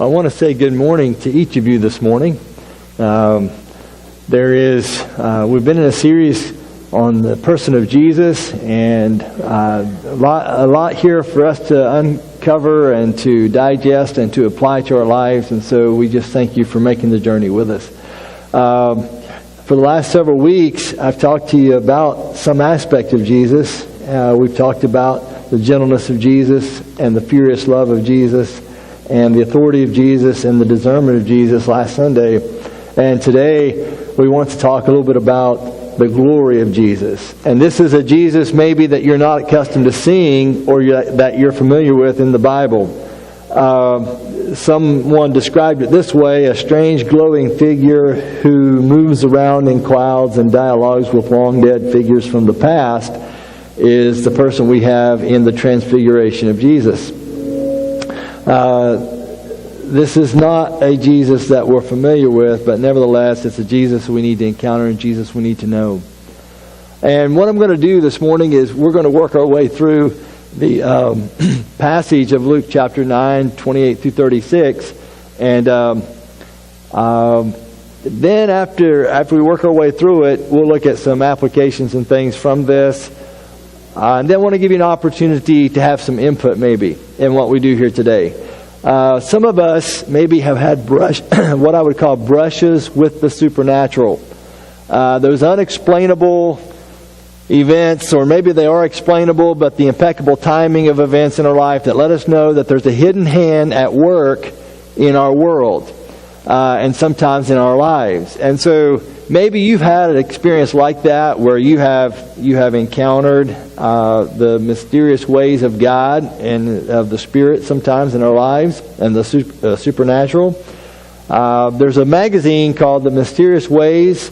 I want to say good morning to each of you this morning. We've been in a series on the person of Jesus, and a lot here for us to uncover and to digest and to apply to our lives. And so we just thank you for making the journey with us. For the last several weeks, I've talked to you about some aspect of Jesus. We've talked about the gentleness of Jesus and the furious love of Jesus and the authority of Jesus and the discernment of Jesus last Sunday. And today we want to talk a little bit about the glory of Jesus. And this is a Jesus maybe that you're not accustomed to seeing or that you're familiar with in the Bible. Someone described it this way: a strange glowing figure who moves around in clouds and dialogues with long dead figures from the past is the person we have in the transfiguration of Jesus. This is not a Jesus that we're familiar with, but nevertheless, it's a Jesus we need to encounter and Jesus we need to know. And what I'm going to do this morning is we're going to work our way through the passage of Luke chapter 9, 28 through 36. And then after we work our way through it, we'll look at some applications and things from this. And then I want to give you an opportunity to have some input maybe in what we do here today. Some of us maybe have had what I would call brushes with the supernatural. Those unexplainable events, or maybe they are explainable, but the impeccable timing of events in our life that let us know that there's a hidden hand at work in our world and sometimes in our lives. And so maybe you've had an experience like that where you have encountered the mysterious ways of God and of the Spirit sometimes in our lives and the supernatural. There's a magazine called The Mysterious Ways,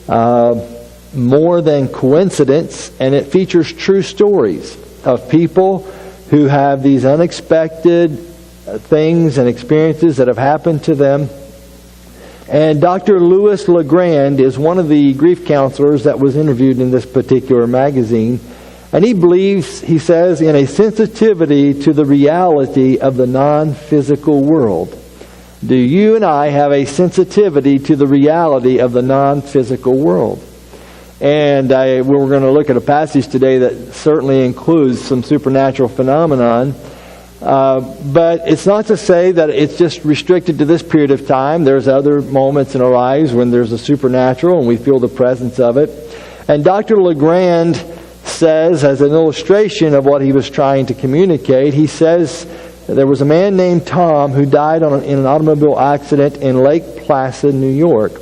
More Than Coincidence, and it features true stories of people who have these unexpected things and experiences that have happened to them. And Dr. Louis LeGrand is one of the grief counselors that was interviewed in this particular magazine. And he believes, he says, in a sensitivity to the reality of the non-physical world. Do you and I have a sensitivity to the reality of the non-physical world? And we're going to look at a passage today that certainly includes some supernatural phenomenon. But it's not to say that it's just restricted to this period of time. There's other moments in our lives when there's a supernatural and we feel the presence of it. And Dr. LeGrand says, as an illustration of what he was trying to communicate, he says there was a man named Tom who died in an automobile accident in Lake Placid, New York.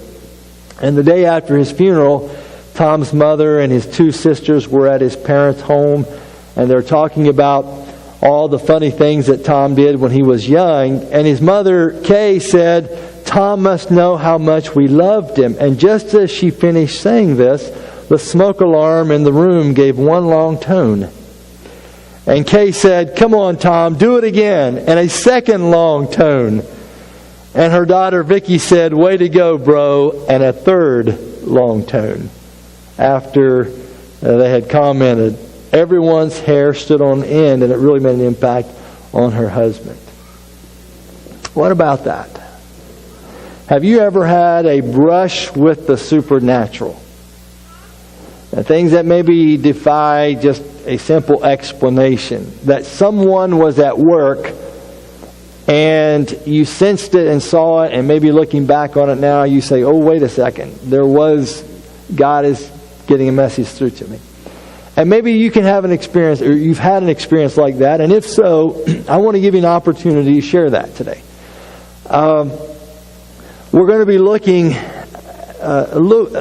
And the day after his funeral, Tom's mother and his two sisters were at his parents' home, and they're talking about all the funny things that Tom did when he was young. And his mother, Kay, said, "Tom must know how much we loved him." And just as she finished saying this, the smoke alarm in the room gave one long tone. And Kay said, "Come on, Tom, do it again." And a second long tone. And her daughter, Vicky, said, "Way to go, bro." And a third long tone. After they had commented, everyone's hair stood on end, and it really made an impact on her husband. What about that? Have you ever had a brush with the supernatural? Things that maybe defy just a simple explanation. That someone was at work and you sensed it and saw it, and maybe looking back on it now, you say, "Oh, wait a second. God is getting a message through to me." And maybe you can have an experience, or you've had an experience like that. And if so, I want to give you an opportunity to share that today. We're going to be looking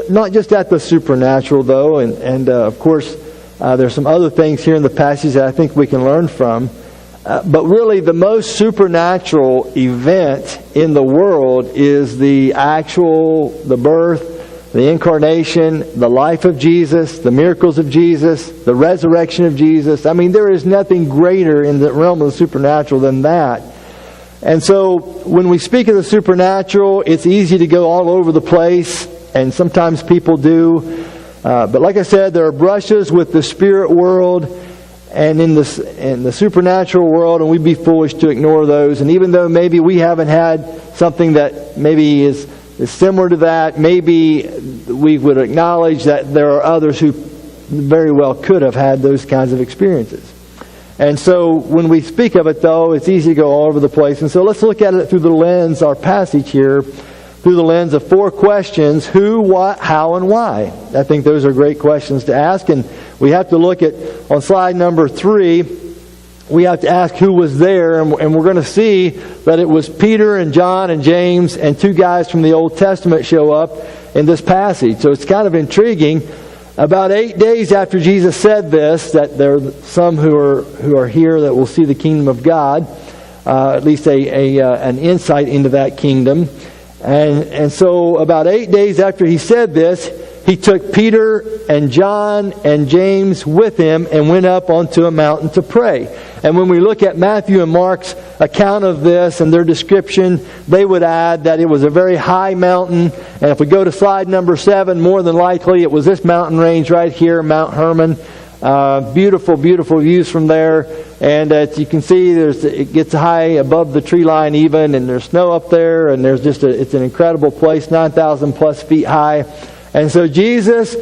not just at the supernatural, though, and of course, there's some other things here in the passage that I think we can learn from. But really, the most supernatural event in the world is the birth, the incarnation, the life of Jesus, the miracles of Jesus, the resurrection of Jesus. I mean, there is nothing greater in the realm of the supernatural than that. And so, when we speak of the supernatural, it's easy to go all over the place, and sometimes people do. But like I said, there are brushes with the spirit world, and in the supernatural world, and we'd be foolish to ignore those. And even though maybe we haven't had something that maybe is similar to that, maybe we would acknowledge that there are others who very well could have had those kinds of experiences. And so when we speak of it, though, it's easy to go all over the place. And so let's look at it through the lens, our passage here, through the lens of 4 questions: who, what, how, and why. I think those are great questions to ask. And we have to look at, on slide number 3, we have to ask who was there. And we're going to see that it was Peter and John and James and 2 guys from the Old Testament show up in this passage. So it's kind of intriguing. About 8 days after Jesus said this, that there are some who are here that will see the kingdom of God, at least an insight into that kingdom. And so about 8 days after he said this, he took Peter and John and James with him and went up onto a mountain to pray. And when we look at Matthew and Mark's account of this and their description, they would add that it was a very high mountain. And if we go to slide number 7, more than likely it was this mountain range right here, Mount Hermon. Beautiful, beautiful views from there. And as you can see, it gets high above the tree line even, and there's snow up there, and there's it's an incredible place, 9,000 plus feet high. And so Jesus,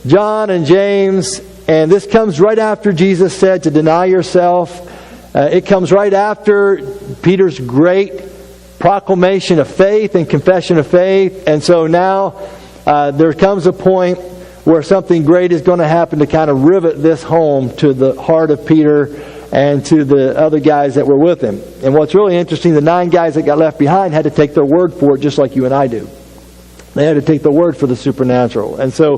John, and James, and this comes right after Jesus said to deny yourself. It comes right after Peter's great proclamation of faith and confession of faith. And so now there comes a point where something great is going to happen to kind of rivet this home to the heart of Peter and to the other guys that were with him. And what's really interesting, the 9 guys that got left behind had to take their word for it just like you and I do. They had to take the word for the supernatural. And so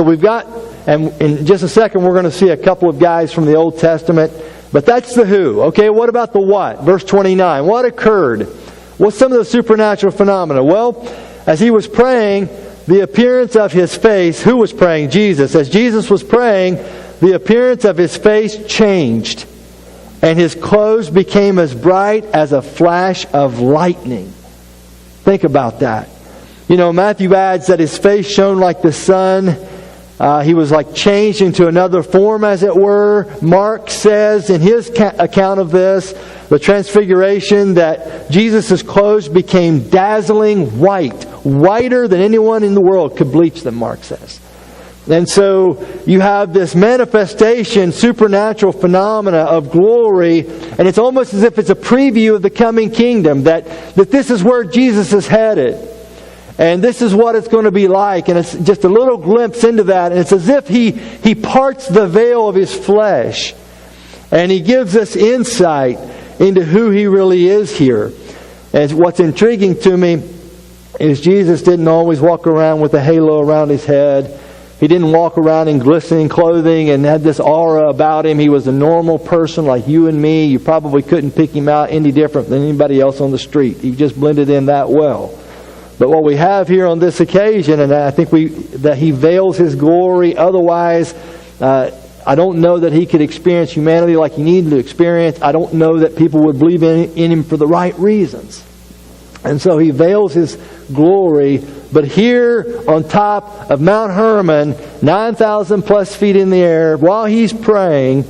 we've got, and in just a second we're going to see a couple of guys from the Old Testament. But that's the who. Okay, what about the what? Verse 29. What occurred? What's some of the supernatural phenomena? Well, as he was praying, the appearance of his face, who was praying? Jesus. As Jesus was praying, the appearance of his face changed, and his clothes became as bright as a flash of lightning. Think about that. You know, Matthew adds that his face shone like the sun. He was like changed into another form, as it were. Mark says in his account of this, the transfiguration, that Jesus' clothes became dazzling white, whiter than anyone in the world could bleach them, Mark says. And so you have this manifestation, supernatural phenomena of glory, and it's almost as if it's a preview of the coming kingdom, that this is where Jesus is headed. And this is what it's going to be like. And it's just a little glimpse into that. And it's as if He parts the veil of His flesh. And He gives us insight into who He really is here. And what's intriguing to me is Jesus didn't always walk around with a halo around His head. He didn't walk around in glistening clothing and had this aura about Him. He was a normal person like you and me. You probably couldn't pick Him out any different than anybody else on the street. He just blended in that well. But what we have here on this occasion, and I think that He veils His glory. Otherwise, I don't know that He could experience humanity like He needed to experience. I don't know that people would believe in Him for the right reasons. And so He veils His glory. But here on top of Mount Hermon, 9,000 plus feet in the air, while He's praying,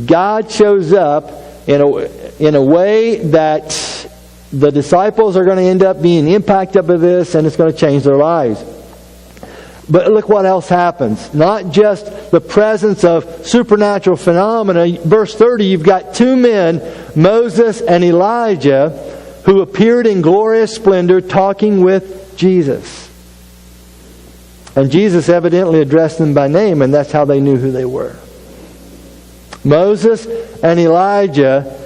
God shows up in a way that the disciples are going to end up being impacted by this, and it's going to change their lives. But look what else happens. Not just the presence of supernatural phenomena. Verse 30, you've got 2 men, Moses and Elijah, who appeared in glorious splendor talking with Jesus. And Jesus evidently addressed them by name, and that's how they knew who they were. Moses and Elijah,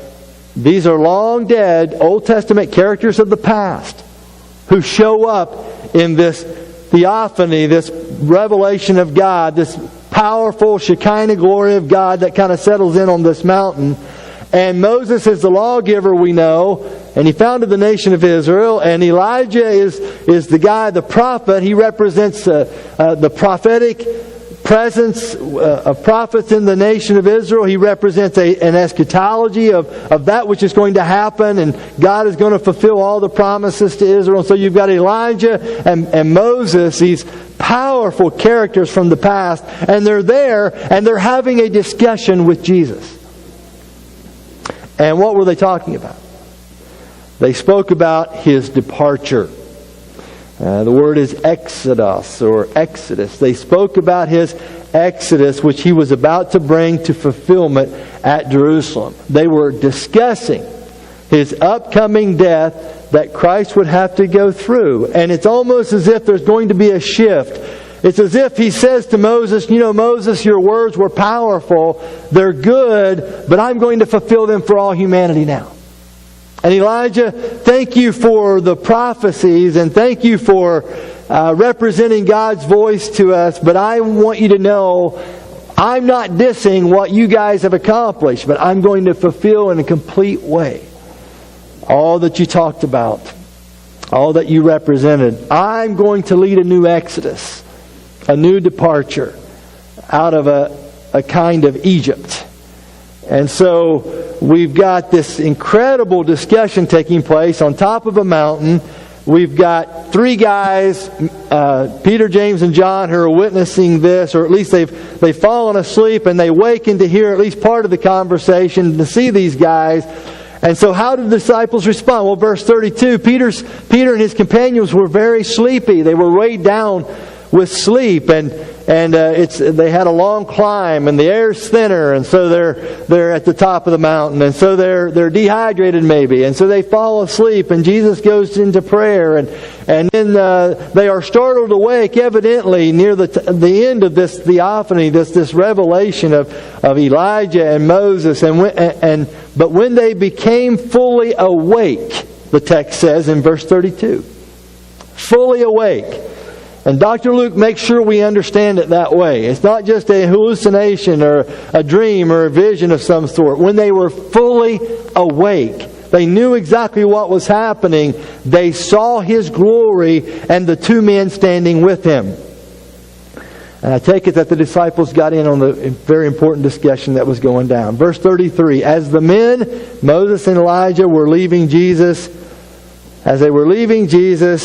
these are long dead Old Testament characters of the past who show up in this theophany, this revelation of God, this powerful Shekinah glory of God that kind of settles in on this mountain. And Moses is the lawgiver, we know, and he founded the nation of Israel. And Elijah is the guy, the prophet. He represents the prophetic presence of prophets in the nation of Israel. He represents an eschatology of that which is going to happen, and God is going to fulfill all the promises to Israel. And so you've got Elijah and Moses, these powerful characters from the past, and they're there, and they're having a discussion with Jesus. And what were they talking about? They spoke about His departure. The word is exodus or exodus. They spoke about His exodus, which He was about to bring to fulfillment at Jerusalem. They were discussing His upcoming death that Christ would have to go through. And it's almost as if there's going to be a shift. It's as if He says to Moses, Moses, your words were powerful. They're good, but I'm going to fulfill them for all humanity now. And Elijah, thank you for the prophecies and thank you for representing God's voice to us. But I want you to know, I'm not dissing what you guys have accomplished, but I'm going to fulfill in a complete way all that you talked about, all that you represented. I'm going to lead a new exodus, a new departure out of a kind of Egypt. And so we've got this incredible discussion taking place on top of a mountain. We've got three guys, Peter, James, and John, who are witnessing this, or at least they've fallen asleep and they waken to hear at least part of the conversation, to see these guys. And so how did the disciples respond? Well, verse 32, Peter and his companions were very sleepy. They were weighed down with sleep, and they had a long climb, and the air's thinner, and so they're at the top of the mountain, and so they're dehydrated maybe, and so they fall asleep, and Jesus goes into prayer, and then they are startled awake, evidently near the end of this theophany, this revelation of Elijah and Moses, but when they became fully awake, the text says in verse 32, fully awake. And Dr. Luke makes sure we understand it that way. It's not just a hallucination or a dream or a vision of some sort. When they were fully awake, they knew exactly what was happening. They saw His glory and the two men standing with Him. And I take it that the disciples got in on the very important discussion that was going down. Verse 33, as the men, Moses and Elijah, were leaving Jesus,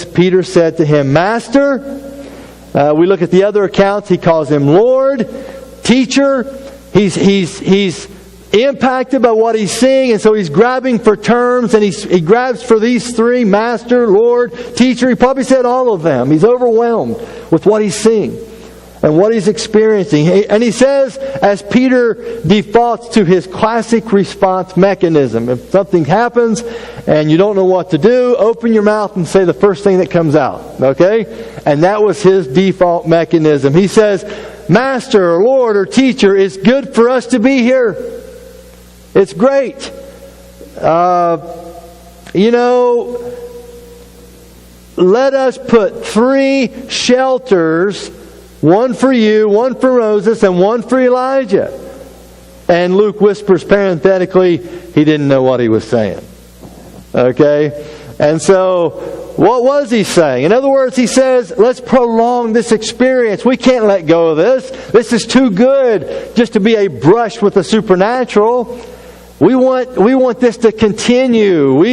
Peter said to Him, Master. We look at the other accounts. He calls Him Lord, Teacher. He's impacted by what he's seeing, and so he's grabbing for terms, and he grabs for these three: Master, Lord, Teacher. He probably said all of them. He's overwhelmed with what he's seeing and what he's experiencing. And he says, as Peter defaults to his classic response mechanism, if something happens and you don't know what to do, open your mouth and say the first thing that comes out. Okay? And that was his default mechanism. He says, Master or Lord or Teacher, it's good for us to be here. It's great. Let us put 3 shelters, one for you, one for Moses, and one for Elijah. And Luke whispers parenthetically, he didn't know what he was saying. Okay? And so, what was he saying? In other words, he says, let's prolong this experience. We can't let go of this. This is too good just to be a brush with the supernatural. We want this to continue.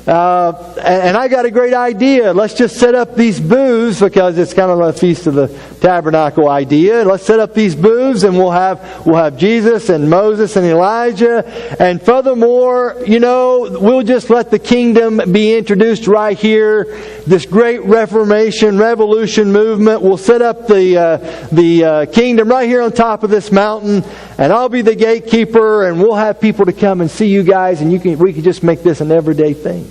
And I got a great idea. Let's just set up these booths, because it's kind of a Feast of the Tabernacle idea. Let's set up these booths, and we'll have Jesus and Moses and Elijah. And furthermore, we'll just let the kingdom be introduced right here. This great revolution movement. We'll set up the kingdom right here on top of this mountain, and I'll be the gatekeeper, and we'll have people to come and see you guys, and we can just make this an everyday thing.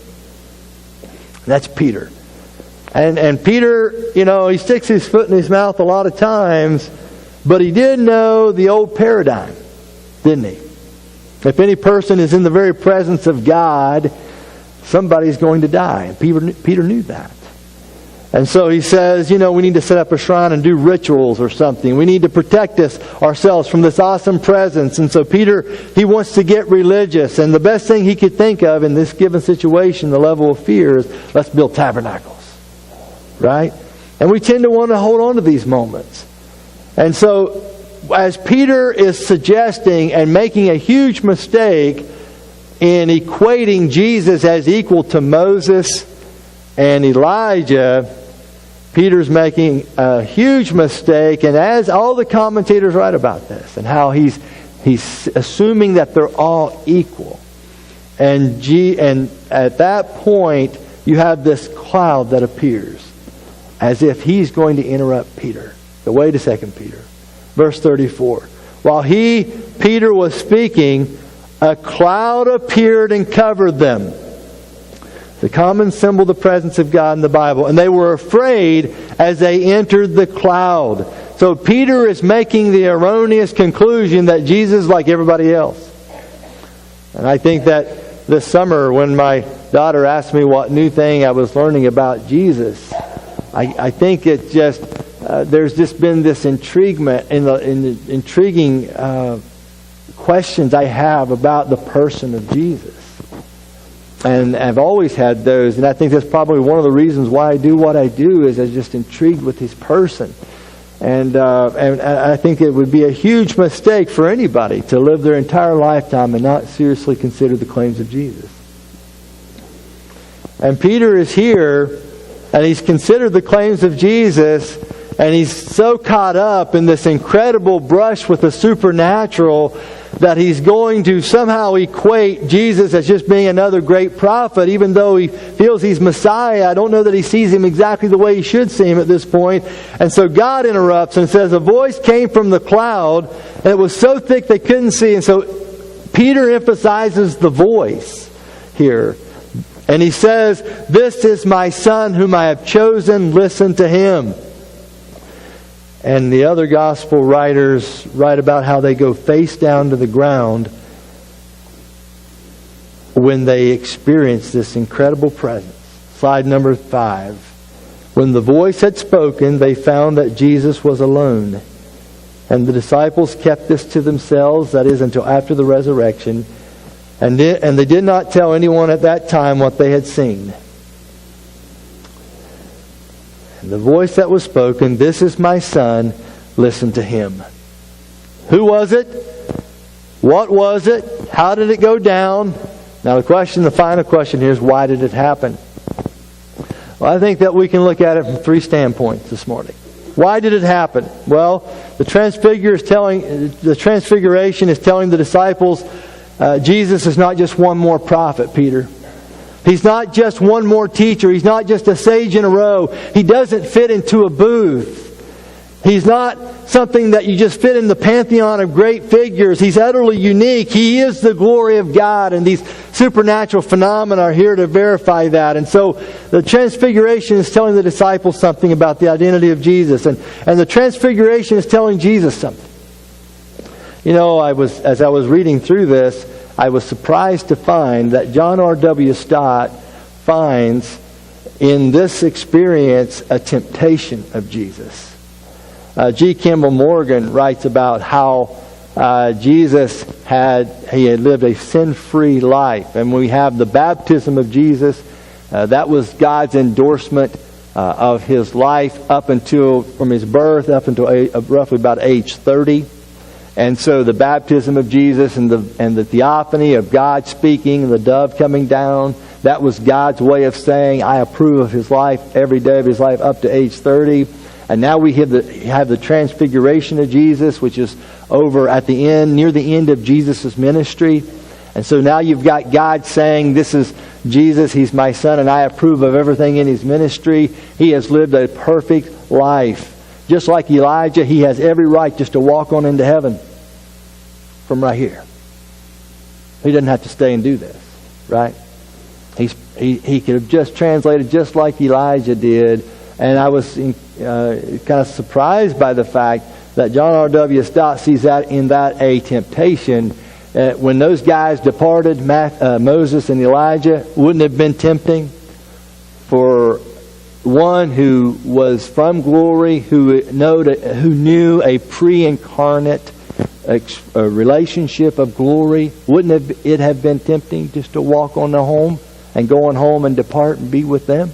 That's Peter. And Peter, he sticks his foot in his mouth a lot of times, but he did know the old paradigm, didn't he? If any person is in the very presence of God, somebody's going to die. And Peter knew that. And so he says, we need to set up a shrine and do rituals or something. We need to protect ourselves from this awesome presence. And so Peter, he wants to get religious. And the best thing he could think of in this given situation, the level of fear, is let's build tabernacles. Right? And we tend to want to hold on to these moments. And so, as Peter is suggesting and making a huge mistake in equating Jesus as equal to Moses and Elijah, Peter's making a huge mistake, and as all the commentators write about this, and how he's assuming that they're all equal. And at that point, you have this cloud that appears, as if he's going to interrupt Peter. So wait a second, Peter. Verse 34. While Peter was speaking, a cloud appeared and covered them. The common symbol of the presence of God in the Bible. And they were afraid as they entered the cloud. So Peter is making the erroneous conclusion that Jesus is like everybody else. And I think that this summer when my daughter asked me what new thing I was learning about Jesus, I think it just, there's just been this intriguing questions I have about the person of Jesus. And I've always had those, and I think that's probably one of the reasons why I do what I do, is I'm just intrigued with His person. And I think it would be a huge mistake for anybody to live their entire lifetime and not seriously consider the claims of Jesus. And Peter is here, and he's considered the claims of Jesus, and he's so caught up in this incredible brush with the supernatural that he's going to somehow equate Jesus as just being another great prophet, even though he feels he's Messiah. I don't know that he sees him exactly the way he should see him at this point. And so God interrupts and says, a voice came from the cloud, and it was so thick they couldn't see. And so Peter emphasizes the voice here. And he says, "This is my Son whom I have chosen, listen to him." And the other gospel writers write about how they go face down to the ground when they experience this incredible presence. Slide number 5. When the voice had spoken, they found that Jesus was alone. And the disciples kept this to themselves, that is, until after the resurrection. And they did not tell anyone at that time what they had seen. And the voice that was spoken, "This is my Son, listen to him." Who was it? What was it? How did it go down? Now the final question here is, why did it happen? Well, I think that we can look at it from 3 standpoints this morning. Why did it happen? Well, the Transfiguration is telling the disciples, Jesus is not just one more prophet, Peter. He's not just one more teacher. He's not just a sage in a row. He doesn't fit into a booth. He's not something that you just fit in the pantheon of great figures. He's utterly unique. He is the glory of God, and these supernatural phenomena are here to verify that. And so the Transfiguration is telling the disciples something about the identity of Jesus, and the Transfiguration is telling Jesus something. You know, as I was reading through this, I was surprised to find that John R.W. Stott finds in this experience a temptation of Jesus. G. Kimball Morgan writes about how Jesus had lived a sin-free life. And we have the baptism of Jesus. That was God's endorsement of his life from his birth up until roughly about age 30. And so the baptism of Jesus and the theophany of God speaking, the dove coming down, that was God's way of saying, I approve of his life every day of his life up to age 30. And now we have the Transfiguration of Jesus, which is over at the end, near the end of Jesus' ministry. And so now you've got God saying, this is Jesus, he's my Son, and I approve of everything in his ministry. He has lived a perfect life. Just like Elijah, he has every right just to walk on into heaven from right here. He doesn't have to stay and do this, right? He could have just translated just like Elijah did. And I was kind of surprised by the fact that John R.W. Stott sees that in that a temptation. When those guys departed, Moses and Elijah, wouldn't it have been tempting for one who was from glory, who knew a pre-incarnate relationship of glory? Wouldn't it have been tempting just to walk on the home and go on home and depart and be with them,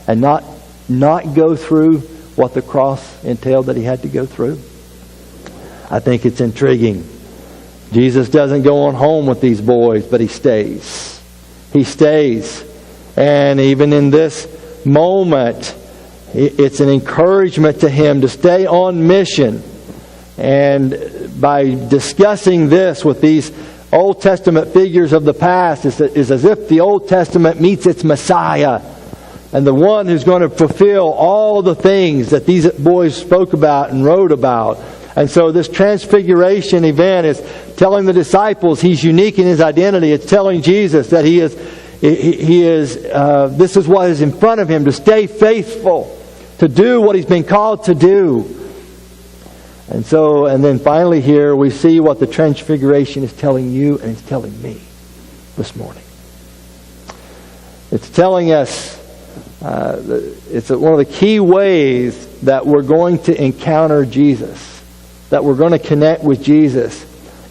and not go through what the cross entailed that he had to go through? I think it's intriguing. Jesus doesn't go on home with these boys, but he stays. He stays. And even in this moment, It's an encouragement to him to stay on mission. And by discussing this with these Old Testament figures of the past, is as if the Old Testament meets its Messiah, and the one who's going to fulfill all the things that these boys spoke about and wrote about. And so this transfiguration event is telling the disciples he's unique in his identity. It's telling Jesus that he is. This is what is in front of him, to stay faithful, to do what he's been called to do. And then finally here we see what the transfiguration is telling you and it's telling me this morning. It's telling us, it's one of the key ways that we're going to encounter Jesus, that we're going to connect with Jesus,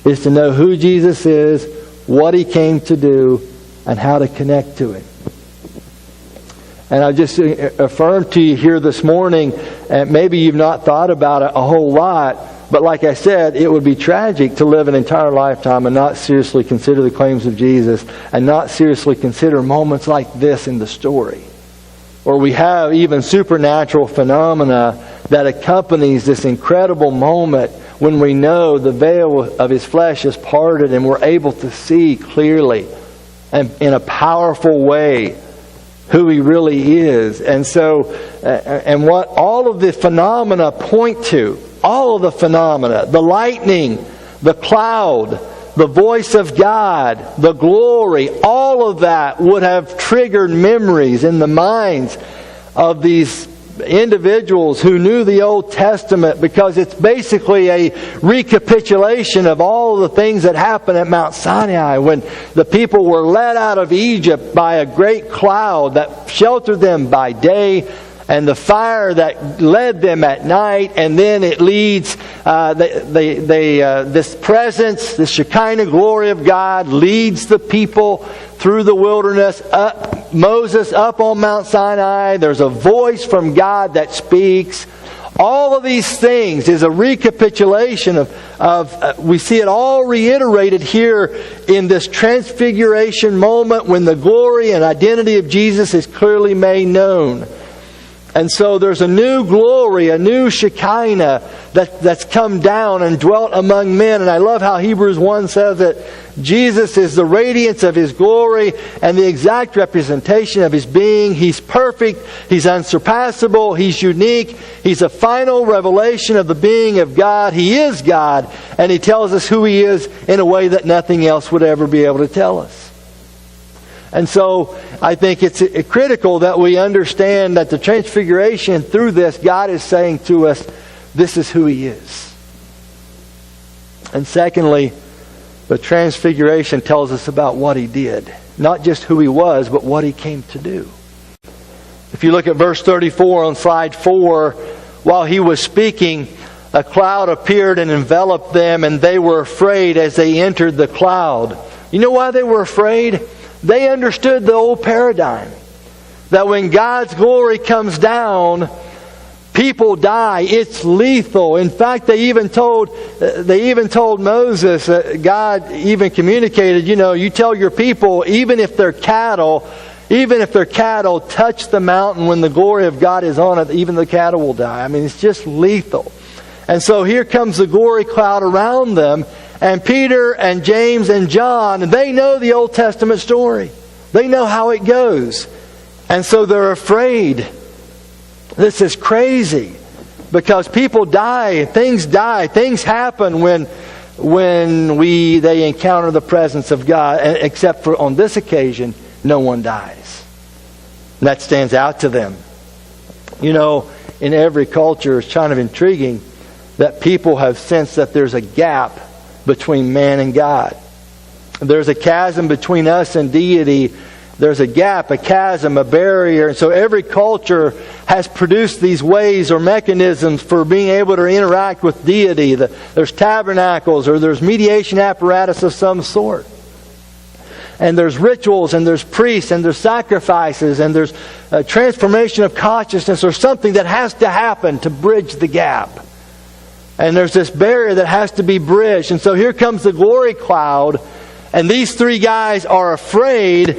is to know who Jesus is, what he came to do, and how to connect to him. And I just affirm to you here this morning, and maybe you've not thought about it a whole lot, but like I said, it would be tragic to live an entire lifetime and not seriously consider the claims of Jesus, and not seriously consider moments like this in the story, where we have even supernatural phenomena that accompanies this incredible moment when we know the veil of his flesh is parted and we're able to see clearly and in a powerful way who he really is. And so, and what all of the phenomena point to, all of the phenomena, the lightning, the cloud, the voice of God, the glory, all of that would have triggered memories in the minds of these individuals who knew the Old Testament, because it's basically a recapitulation of all the things that happened at Mount Sinai when the people were led out of Egypt by a great cloud that sheltered them by day, and the fire that led them at night, and then it leads this presence, the Shekinah glory of God leads the people through the wilderness, Moses up on Mount Sinai. There's a voice from God that speaks. All of these things is a recapitulation of we see it all reiterated here in this transfiguration moment when the glory and identity of Jesus is clearly made known. And so there's a new glory, a new Shekinah that's come down and dwelt among men. And I love how Hebrews 1 says that Jesus is the radiance of his glory and the exact representation of his being. He's perfect. He's unsurpassable. He's unique. He's a final revelation of the being of God. He is God. And he tells us who he is in a way that nothing else would ever be able to tell us. And so I think it's critical that we understand that the transfiguration, through this, God is saying to us, this is who he is. And secondly, the transfiguration tells us about what he did. Not just who he was, but what he came to do. If you look at verse 34 on slide 4, while he was speaking, a cloud appeared and enveloped them, and they were afraid as they entered the cloud. You know why they were afraid? They understood the old paradigm, that when God's glory comes down, people die. It's lethal. In fact, they even told Moses, God even communicated, you tell your people, even if their cattle touch the mountain when the glory of God is on it, even the cattle will die. I mean, it's just lethal. And so here comes the glory cloud around them. And Peter and James and John, they know the Old Testament story. They know how it goes. And so they're afraid. This is crazy. Because people die, things happen when they encounter the presence of God. Except for on this occasion, no one dies. And that stands out to them. In every culture, it's kind of intriguing that people have sensed that there's a gap between man and God. There's a chasm between us and deity. There's a gap, a chasm, a barrier. And so every culture has produced these ways or mechanisms for being able to interact with deity. There's tabernacles or there's mediation apparatus of some sort. And there's rituals and there's priests and there's sacrifices and there's a transformation of consciousness or something that has to happen to bridge the gap. And there's this barrier that has to be bridged. And so here comes the glory cloud. And these three guys are afraid.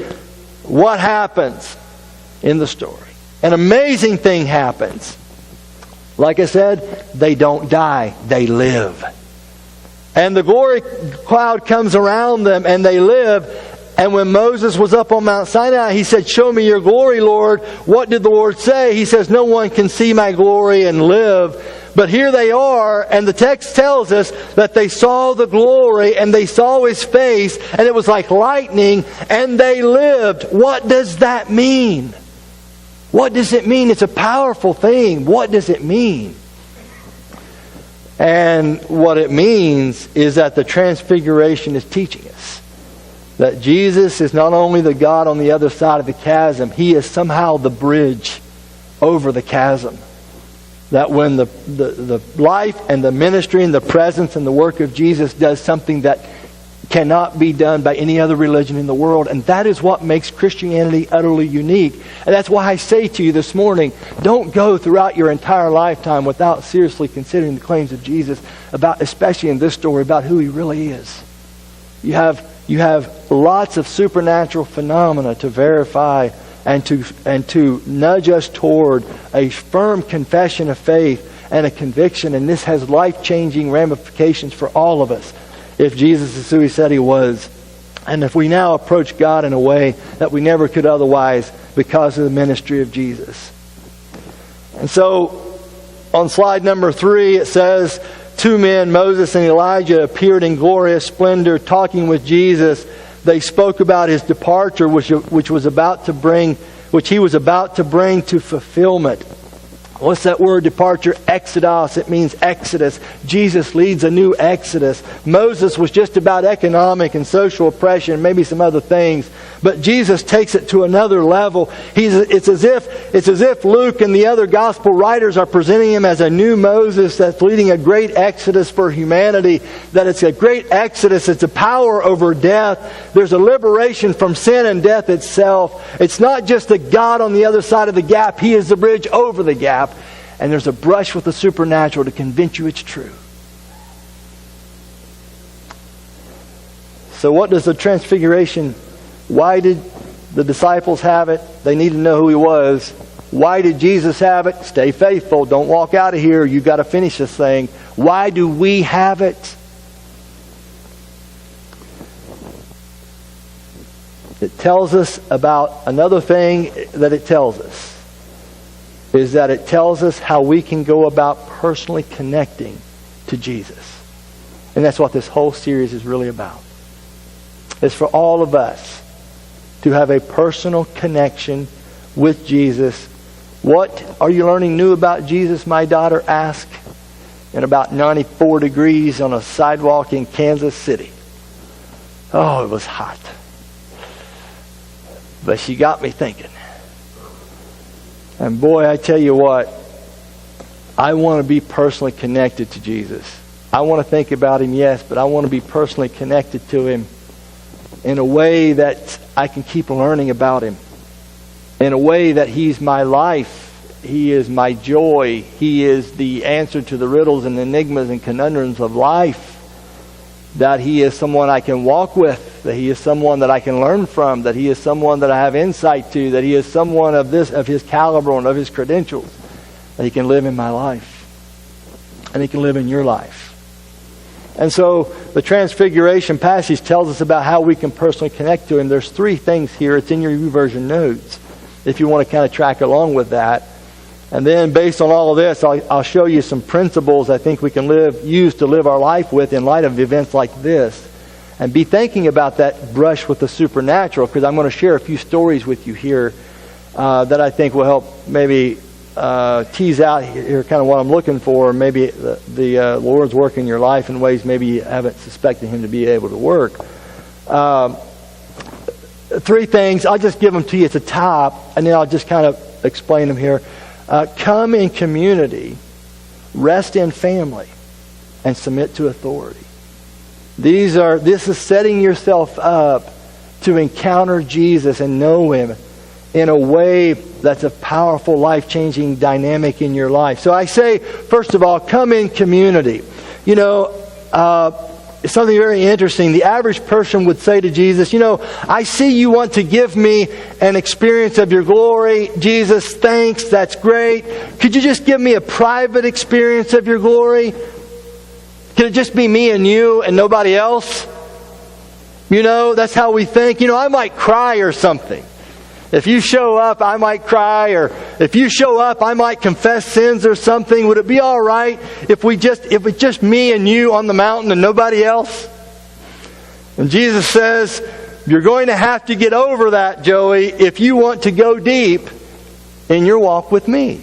What happens in the story? An amazing thing happens. Like I said, they don't die, they live. And the glory cloud comes around them and they live. And when Moses was up on Mount Sinai, he said, "Show me your glory, Lord." What did the Lord say? He says, "No one can see my glory and live." But here they are, and the text tells us that they saw the glory and they saw His face, and it was like lightning, and they lived. What does that mean? What does it mean? It's a powerful thing. What does it mean? And what it means is that the Transfiguration is teaching us that Jesus is not only the God on the other side of the chasm, He is somehow the bridge over the chasm. That when the life and the ministry and the presence and the work of Jesus does something that cannot be done by any other religion in the world. And that is what makes Christianity utterly unique. And that's why I say to you this morning, don't go throughout your entire lifetime without seriously considering the claims of Jesus, about, especially in this story, about who He really is. You have lots of supernatural phenomena to verify and to nudge us toward a firm confession of faith and a conviction. And this has life-changing ramifications for all of us if Jesus is who He said He was. And if we now approach God in a way that we never could otherwise because of the ministry of Jesus. And so, on slide number 3, it says, 2 men, Moses and Elijah, appeared in glorious splendor, talking with Jesus. They spoke about His departure, which He was about to bring to fulfillment. What's that word, departure? Exodus. It means exodus. Jesus leads a new exodus. Moses was just about economic and social oppression, maybe some other things. But Jesus takes it to another level. It's as if Luke and the other gospel writers are presenting Him as a new Moses that's leading a great exodus for humanity. That it's a great exodus. It's a power over death. There's a liberation from sin and death itself. It's not just the God on the other side of the gap. He is the bridge over the gap. And there's a brush with the supernatural to convince you it's true. So what does the Transfiguration, why did the disciples have it? They need to know who He was. Why did Jesus have it? Stay faithful. Don't walk out of here. You've got to finish this thing. Why do we have it? It tells us about another thing that it tells us. Is that it tells us how we can go about personally connecting to Jesus. And that's what this whole series is really about. It's for all of us to have a personal connection with Jesus. What are you learning new about Jesus, my daughter asked in about 94 degrees on a sidewalk in Kansas City. Oh, it was hot. But she got me thinking. And boy, I tell you what, I want to be personally connected to Jesus. I want to think about Him, yes, but I want to be personally connected to Him in a way that I can keep learning about Him. In a way that He's my life. He is my joy. He is the answer to the riddles and enigmas and conundrums of life. That He is someone I can walk with. That He is someone that I can learn from. That He is someone that I have insight to. That He is someone of His caliber and of His credentials. That He can live in my life. And He can live in your life. And so the Transfiguration passage tells us about how we can personally connect to Him. There's 3 things here. It's in your YouVersion notes. If you want to kind of track along with that. And then based on all of this, I'll show you some principles I think we can use to live our life with in light of events like this. And be thinking about that brush with the supernatural, because I'm going to share a few stories with you here that I think will help maybe tease out here kind of what I'm looking for. Maybe the Lord's work in your life in ways maybe you haven't suspected Him to be able to work. 3 things. I'll just give them to you at the top, and then I'll just kind of explain them here. Come in community, rest in family, and submit to authority. This is setting yourself up to encounter Jesus and know Him in a way that's a powerful, life-changing dynamic in your life. So I say, first of all, come in community. You know, something very interesting. The average person would say to Jesus, I see you want to give me an experience of your glory. Jesus, thanks, that's great. Could you just give me a private experience of your glory? Could it just be me and you and nobody else? That's how we think. I might cry or something. If you show up, I might cry, or if you show up, I might confess sins or something. Would it be all right if it's just me and you on the mountain and nobody else? And Jesus says, you're going to have to get over that, Joey, if you want to go deep in your walk with me.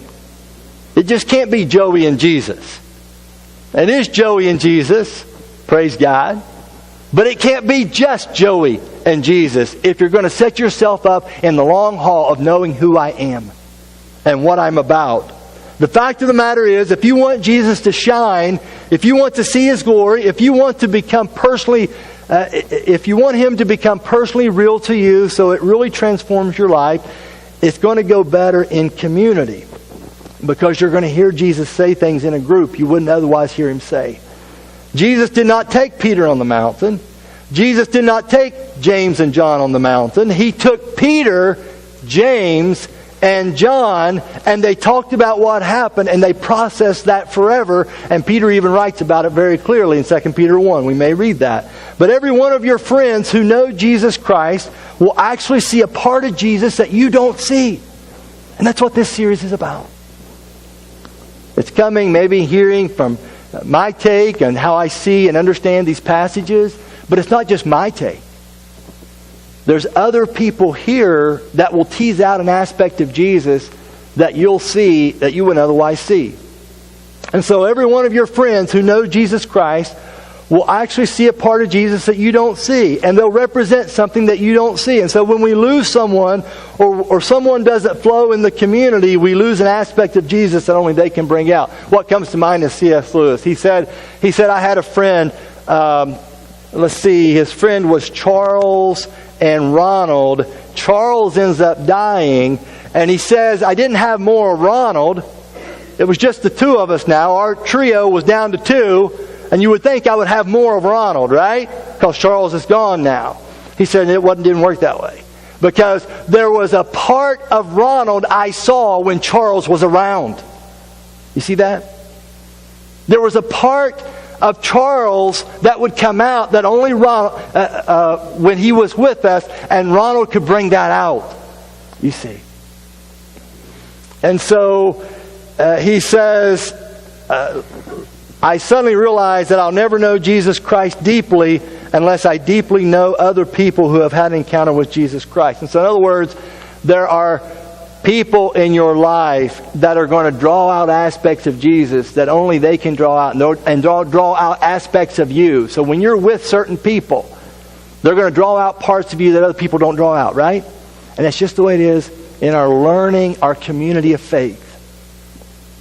It just can't be Joey and Jesus. It is Joey and Jesus, praise God. But it can't be just Joey and Jesus if you're going to set yourself up in the long haul of knowing who I am and what I'm about. The fact of the matter is, if you want Jesus to shine, if you want to see His glory, if you want to become if you want Him to become personally real to you so it really transforms your life, it's going to go better in community. Because you're going to hear Jesus say things in a group you wouldn't otherwise hear Him say. Jesus did not take Peter on the mountain. Jesus did not take James and John on the mountain. He took Peter, James, and John, and they talked about what happened, and they processed that forever. And Peter even writes about it very clearly in 2 Peter 1. We may read that. But every one of your friends who know Jesus Christ will actually see a part of Jesus that you don't see. And that's what this series is about. It's coming, maybe hearing from my take and how I see and understand these passages. But it's not just my take. There's other people here that will tease out an aspect of Jesus that you'll see that you wouldn't otherwise see. And so every one of your friends who know Jesus Christ will actually see a part of Jesus that you don't see. And they'll represent something that you don't see. And so when we lose someone or someone doesn't flow in the community, we lose an aspect of Jesus that only they can bring out. What comes to mind is C.S. Lewis. He said, I had a friend, his friend was Charles and Ronald. Charles ends up dying. And he says, I didn't have more of Ronald. It was just the two of us now. Our trio was down to two. And you would think I would have more of Ronald, right? Because Charles is gone now. He said it didn't work that way. Because there was a part of Ronald I saw when Charles was around. You see that? There was a part of Charles that would come out that only Ronald, when he was with us, and Ronald could bring that out. You see. And so he says, I suddenly realized that I'll never know Jesus Christ deeply unless I deeply know other people who have had an encounter with Jesus Christ. And so in other words, there are people in your life that are going to draw out aspects of Jesus that only they can draw out, and draw out aspects of you. So when you're with certain people, they're going to draw out parts of you that other people don't draw out, right? And that's just the way it is in our learning, our community of faith.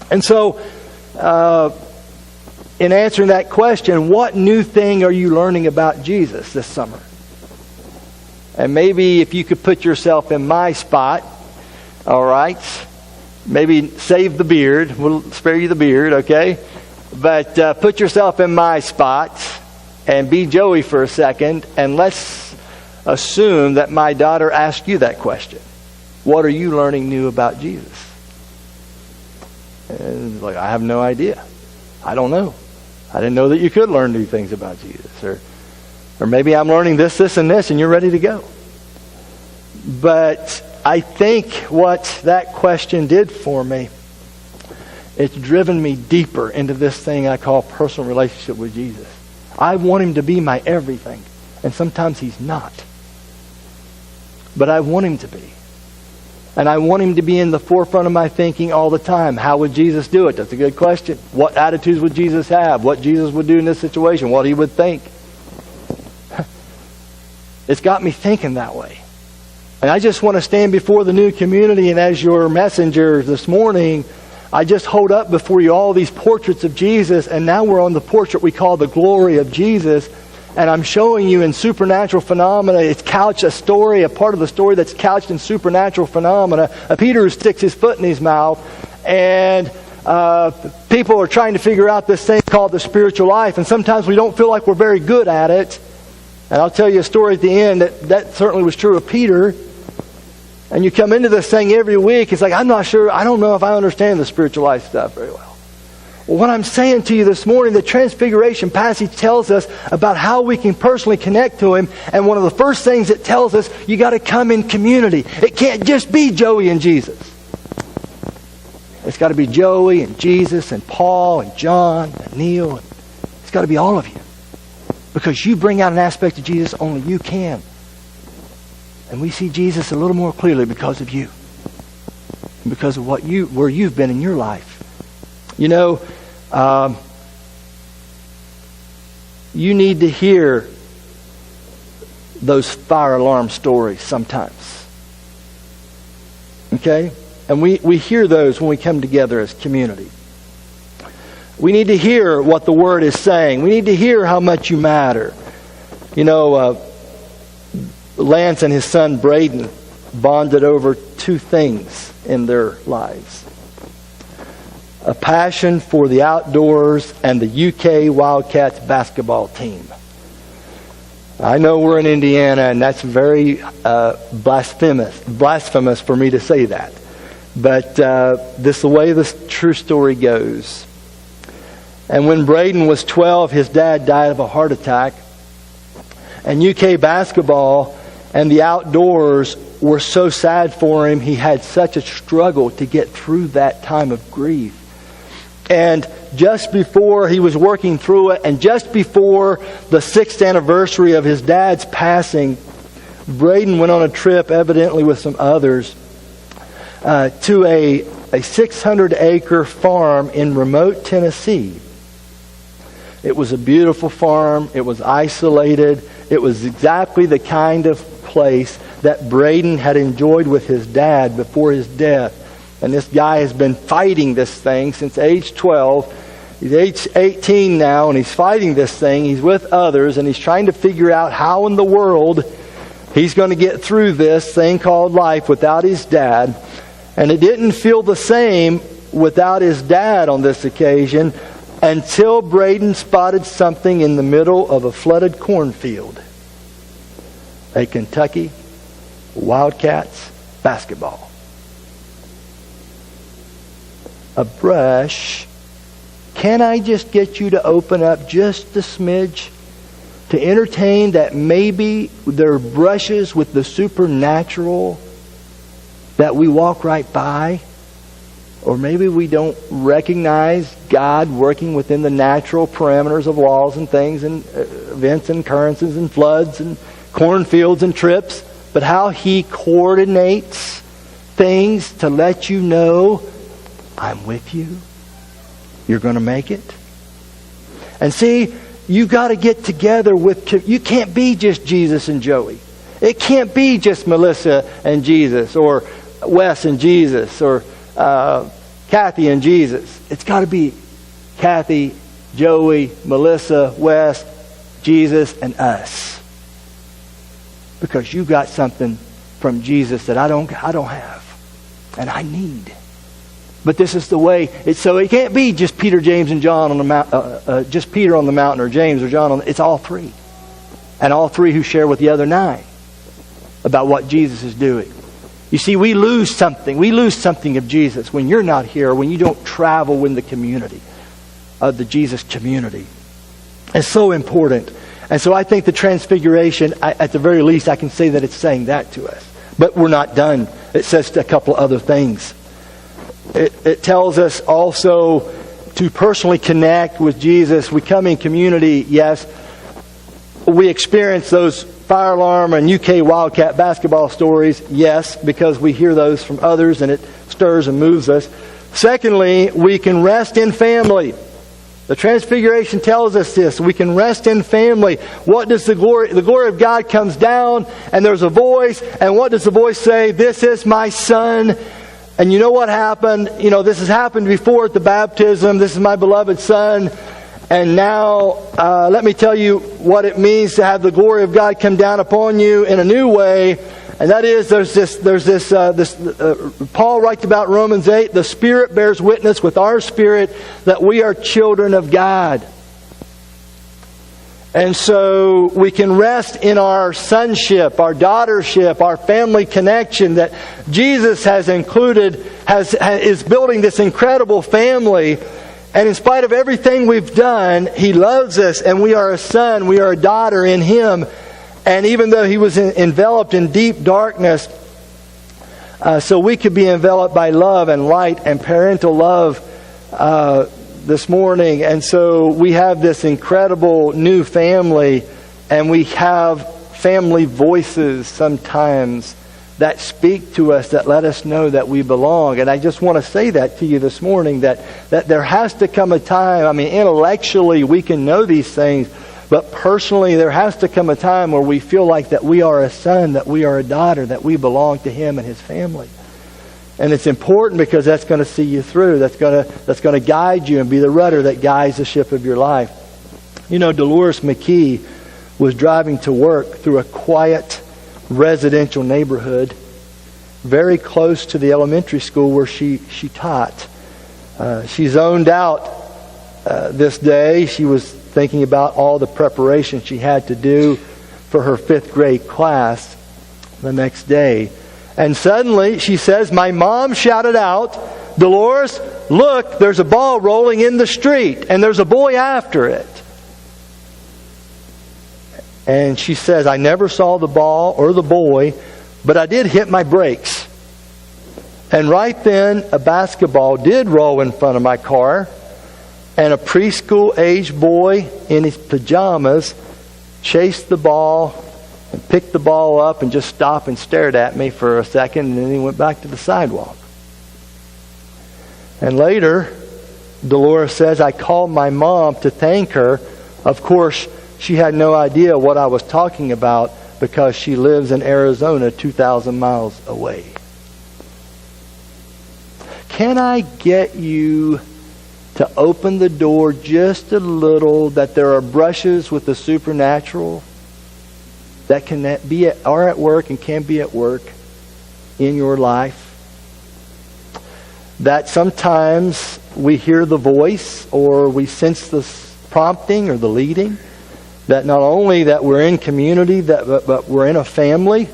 And so, in answering that question, what new thing are you learning about Jesus this summer? And maybe if you could put yourself in my spot, all right, maybe save the beard. We'll spare you the beard, okay? But put yourself in my spot and be Joey for a second, and let's assume that my daughter asked you that question. What are you learning new about Jesus? And like, I have no idea. I don't know. I didn't know that you could learn new things about Jesus. Or maybe I'm learning this, and this, and you're ready to go. But I think what that question did for me, it's driven me deeper into this thing I call personal relationship with Jesus. I want Him to be my everything. And sometimes He's not. But I want Him to be. And I want Him to be in the forefront of my thinking all the time. How would Jesus do it? That's a good question. What attitudes would Jesus have? What Jesus would do in this situation? What He would think? It's got me thinking that way. And I just want to stand before the new community, and as your messenger this morning, I just hold up before you all these portraits of Jesus, and now we're on the portrait we call the glory of Jesus. And I'm showing you in supernatural phenomena. It's couched a story, a part of the story that's couched in supernatural phenomena. A Peter who sticks his foot in his mouth, and people are trying to figure out this thing called the spiritual life, and sometimes we don't feel like we're very good at it. And I'll tell you a story at the end that certainly was true of Peter. And you come into this thing every week, it's like, I'm not sure, I don't know if I understand the spiritual life stuff very well. Well, what I'm saying to you this morning, the Transfiguration passage tells us about how we can personally connect to Him. And one of the first things it tells us, you got to come in community. It can't just be Joey and Jesus. It's got to be Joey and Jesus and Paul and John and Neil. It's got to be all of you. Because you bring out an aspect of Jesus only you can. And we see Jesus a little more clearly because of you. Because of where you've been in your life. You know, you need to hear those fire alarm stories sometimes. Okay? And we hear those when we come together as community. We need to hear what the Word is saying. We need to hear how much you matter. You know, Lance and his son Braden bonded over two things in their lives. A passion for the outdoors and the UK Wildcats basketball team. I know we're in Indiana, and that's very blasphemous for me to say that. But this is the way this true story goes. And when Braden was 12, his dad died of a heart attack. And UK basketball and the outdoors were so sad for him, he had such a struggle to get through that time of grief. And just before he was working through it, and just before the 6th anniversary of his dad's passing, Braden went on a trip, evidently with some others, to a 600-acre farm in remote Tennessee. It was a beautiful farm. It was isolated. It was exactly the kind of place that Braden had enjoyed with his dad before his death. And this guy has been fighting this thing since age 12. He's age 18 now, and he's fighting this thing. He's with others, and he's trying to figure out how in the world he's going to get through this thing called life without his dad. And it didn't feel the same without his dad on this occasion until Braden spotted something in the middle of a flooded cornfield. A Kentucky Wildcats basketball. A brush. Can I just get you to open up just a smidge to entertain that maybe there are brushes with the supernatural that we walk right by? Or maybe we don't recognize God working within the natural parameters of laws and things and events and occurrences and floods and cornfields and trips, but how He coordinates things to let you know, I'm with you. You're going to make it. And see, you've got to get together with... You can't be just Jesus and Joey. It can't be just Melissa and Jesus, or Wes and Jesus, or Kathy and Jesus. It's got to be Kathy, Joey, Melissa, Wes, Jesus, and us. Because you got something from Jesus that I don't have, and I need. But this is the way. So it can't be just Peter, James, and John on the mountain. Just Peter on the mountain, or James, or John on. It's all three, and all three who share with the other 9 about what Jesus is doing. You see, we lose something. We lose something of Jesus when you're not here, when you don't travel in the community of the Jesus community. It's so important. And so I think the Transfiguration, at the very least, I can say that it's saying that to us. But we're not done. It says a couple other things. It tells us also to personally connect with Jesus. We come in community, yes. We experience those fire alarm and UK Wildcat basketball stories, yes, because we hear those from others and it stirs and moves us. Secondly, we can rest in family. The Transfiguration tells us this. We can rest in family. What does the glory of God comes down, and there's a voice, and what does the voice say? This is my Son. And you know what happened? You know, this has happened before at the baptism. This is my beloved Son. And now, let me tell you what it means to have the glory of God come down upon you in a new way. And that is, Paul writes about Romans 8, the Spirit bears witness with our spirit that we are children of God. And so we can rest in our sonship, our daughtership, our family connection that Jesus has included, is building this incredible family. And in spite of everything we've done, He loves us, and we are a son, we are a daughter in Him. And even though He was enveloped in deep darkness, so we could be enveloped by love and light and parental love this morning. And so we have this incredible new family, and we have family voices sometimes that speak to us, that let us know that we belong. And I just want to say that to you this morning, that there has to come a time, I mean, intellectually we can know these things, but personally, there has to come a time where we feel like that we are a son, that we are a daughter, that we belong to Him and His family. And it's important because that's going to see you through. That's going to guide you and be the rudder that guides the ship of your life. You know, Dolores McKee was driving to work through a quiet residential neighborhood very close to the elementary school where she taught. She zoned out this day. She was thinking about all the preparation she had to do for her 5th grade class the next day. And suddenly, she says, my mom shouted out, Dolores, look, there's a ball rolling in the street, and there's a boy after it. And she says, I never saw the ball or the boy, but I did hit my brakes. And right then, a basketball did roll in front of my car, and a preschool-aged boy in his pajamas chased the ball and picked the ball up and just stopped and stared at me for a second, and then he went back to the sidewalk. And later, Dolores says, I called my mom to thank her. Of course, she had no idea what I was talking about because she lives in Arizona 2,000 miles away. Can I get you to open the door just a little, that there are brushes with the supernatural that are at work and can be at work in your life? That sometimes we hear the voice or we sense the prompting or the leading. That not only that we're in community, but we're in a family,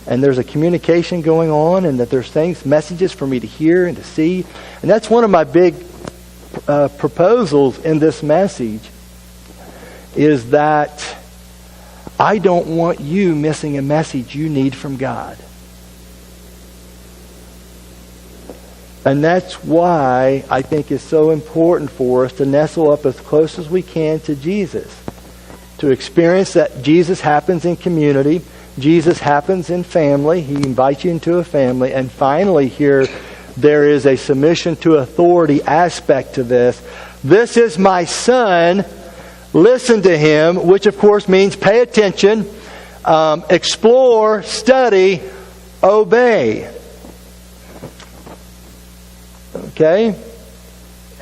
and there's a communication going on, and that there's messages for me to hear and to see. And that's one of my big proposals in this message, is that I don't want you missing a message you need from God. And that's why I think it's so important for us to nestle up as close as we can to Jesus. To experience that Jesus happens in community, Jesus happens in family. He invites you into a family. And finally here, there is a submission to authority aspect to this. This is my son. Listen to him, which of course means pay attention, explore, study, obey. Okay?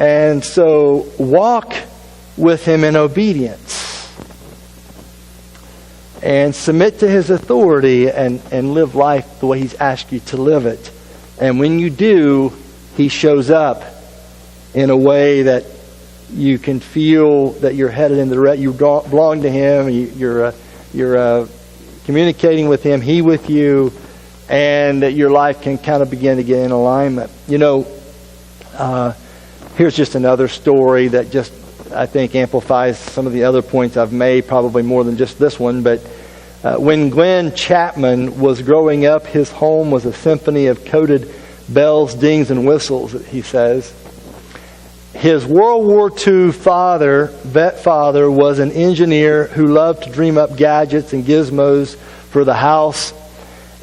And so walk with him in obedience. And submit to his authority and live life the way he's asked you to live it. And when you do, he shows up in a way that you can feel that you're headed in the you belong to him, you're communicating with him, he with you, and that your life can kind of begin to get in alignment. You know, here's just another story that just, I think, amplifies some of the other points I've made, probably more than just this one. But when Glenn Chapman was growing up, his home was a symphony of coated bells, dings, and whistles, he says. His World War II vet father, was an engineer who loved to dream up gadgets and gizmos for the house.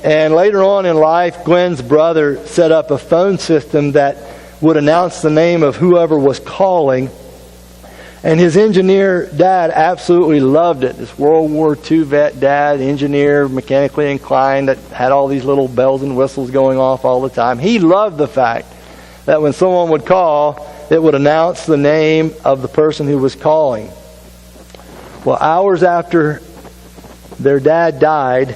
And later on in life, Glenn's brother set up a phone system that would announce the name of whoever was calling. And his engineer dad absolutely loved it. This World War II vet dad, engineer, mechanically inclined, that had all these little bells and whistles going off all the time. He loved the fact that when someone would call, it would announce the name of the person who was calling. Well, hours after their dad died,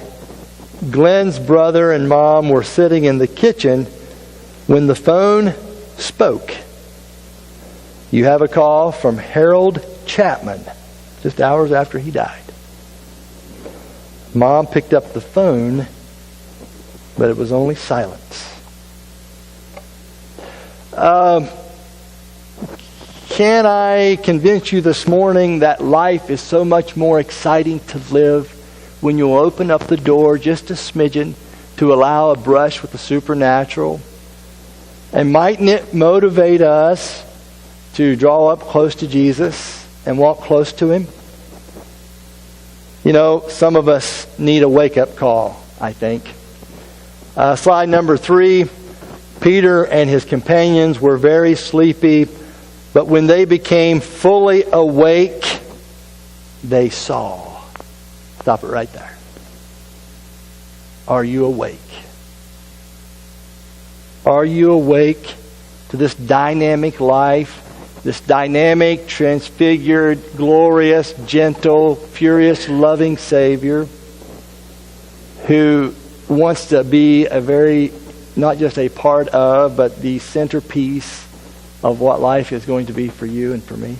Glenn's brother and mom were sitting in the kitchen when the phone spoke. You have a call from Harold Chapman, just hours after he died. Mom picked up the phone, but it was only silence. Can I convince you this morning that life is so much more exciting to live when you open up the door just a smidgen to allow a brush with the supernatural? And mightn't it motivate us to draw up close to Jesus and walk close to Him? You know, some of us need a wake-up call, I think. Slide number 3. Peter and his companions were very sleepy, but when they became fully awake, they saw. Stop it right there. Are you awake? Are you awake to this dynamic life? This dynamic, transfigured, glorious, gentle, furious, loving Savior who wants to be not just a part of, but the centerpiece of what life is going to be for you and for me.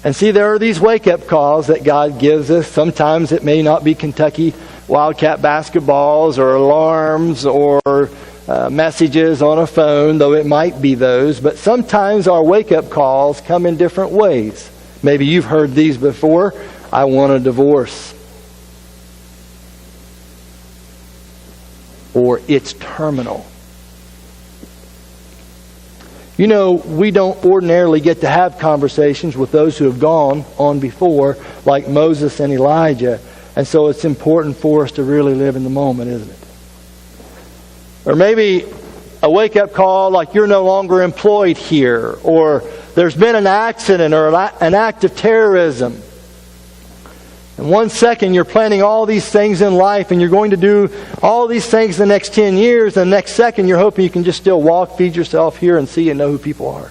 And see, there are these wake-up calls that God gives us. Sometimes it may not be Kentucky Wildcat basketballs or alarms or messages on a phone, though it might be those. But sometimes our wake-up calls come in different ways. Maybe you've heard these before. I want a divorce. Or it's terminal. You know, we don't ordinarily get to have conversations with those who have gone on before, like Moses and Elijah. And so it's important for us to really live in the moment, isn't it? Or maybe a wake-up call like you're no longer employed here, or there's been an accident or an act of terrorism. In 1 second, you're planning all these things in life, and you're going to do all these things the next 10 years. And the next second, you're hoping you can just still walk, feed yourself here, and see and know who people are.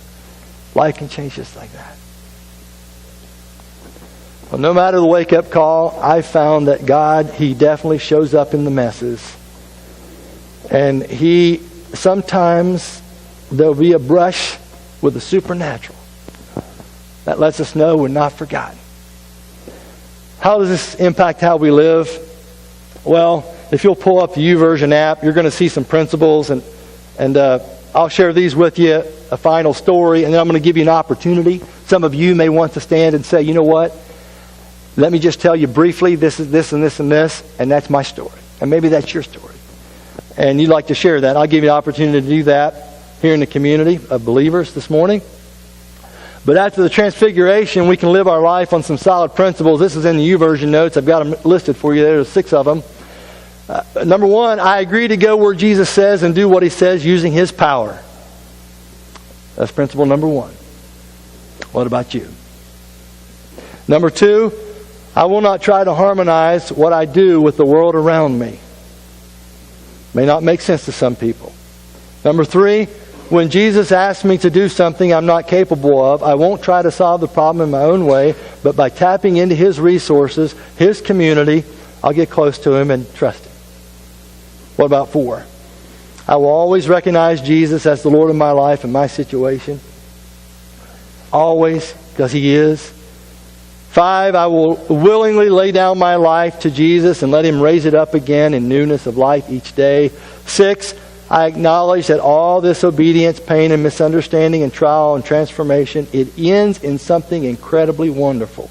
Life can change just like that. Well, no matter the wake-up call, I found that God, He definitely shows up in the messes. And He, sometimes, there'll be a brush with the supernatural that lets us know we're not forgotten. How does this impact how we live? Well, if you'll pull up the YouVersion app, you're going to see some principles, and I'll share these with you, a final story, and then I'm going to give you an opportunity. Some of you may want to stand and say, you know what? Let me just tell you briefly, this is this and this and this, and that's my story. And maybe that's your story. And you'd like to share that. I'll give you an opportunity to do that here in the community of believers this morning. But after the transfiguration, we can live our life on some solid principles. This is in the YouVersion notes. I've got them listed for you. There's 6 of them. Number 1, I agree to go where Jesus says and do what He says using His power. That's principle number 1. What about you? Number 2, I will not try to harmonize what I do with the world around me. May not make sense to some people. Number 3, when Jesus asks me to do something I'm not capable of, I won't try to solve the problem in my own way, but by tapping into His resources, His community, I'll get close to Him and trust Him. What about 4? I will always recognize Jesus as the Lord of my life and my situation. Always, because He is. 5, I will willingly lay down my life to Jesus and let Him raise it up again in newness of life each day. 6, I acknowledge that all this obedience, pain, and misunderstanding and trial and transformation, it ends in something incredibly wonderful.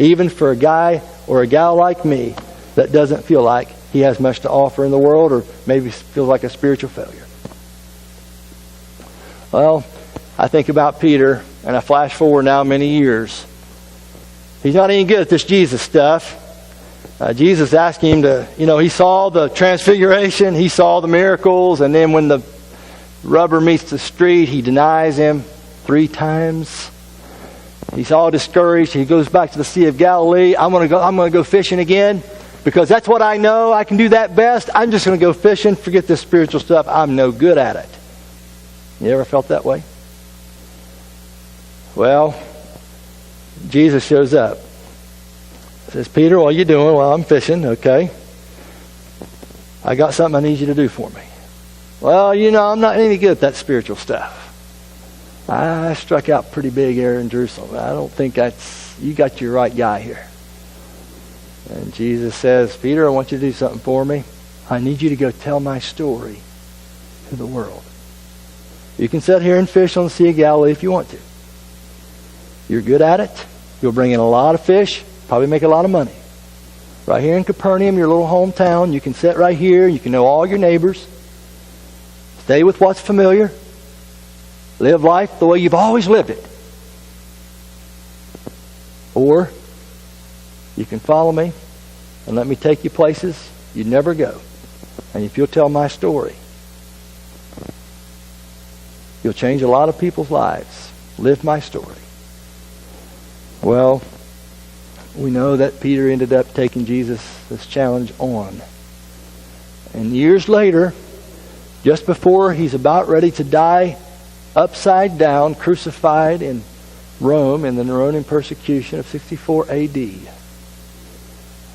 Even for a guy or a gal like me that doesn't feel like he has much to offer in the world, or maybe feels like a spiritual failure. Well, I think about Peter, and I flash forward now many years. He's not any good at this Jesus stuff. Jesus asking him to, he saw the transfiguration, he saw the miracles, and then when the rubber meets the street, he denies Him 3 times. He's all discouraged. He goes back to the Sea of Galilee. I'm going to go fishing again because that's what I know. I can do that best. I'm just going to go fishing. Forget this spiritual stuff. I'm no good at it. You ever felt that way? Well, Jesus shows up. Says, Peter, what are you doing? Well, I'm fishing. Okay. I got something I need you to do for me. Well, I'm not any good at that spiritual stuff. I struck out pretty big here in Jerusalem. I don't think you got your right guy here. And Jesus says, Peter, I want you to do something for me. I need you to go tell my story to the world. You can sit here and fish on the Sea of Galilee if you want to. You're good at it. You'll bring in a lot of fish, probably make a lot of money. Right here in Capernaum, your little hometown, you can sit right here. You can know all your neighbors. Stay with what's familiar. Live life the way you've always lived it. Or you can follow me and let me take you places you'd never go. And if you'll tell my story, you'll change a lot of people's lives. Live my story. Well, we know that Peter ended up taking this challenge on. And years later, just before he's about ready to die, upside down, crucified in Rome in the Neronian persecution of 64 A.D.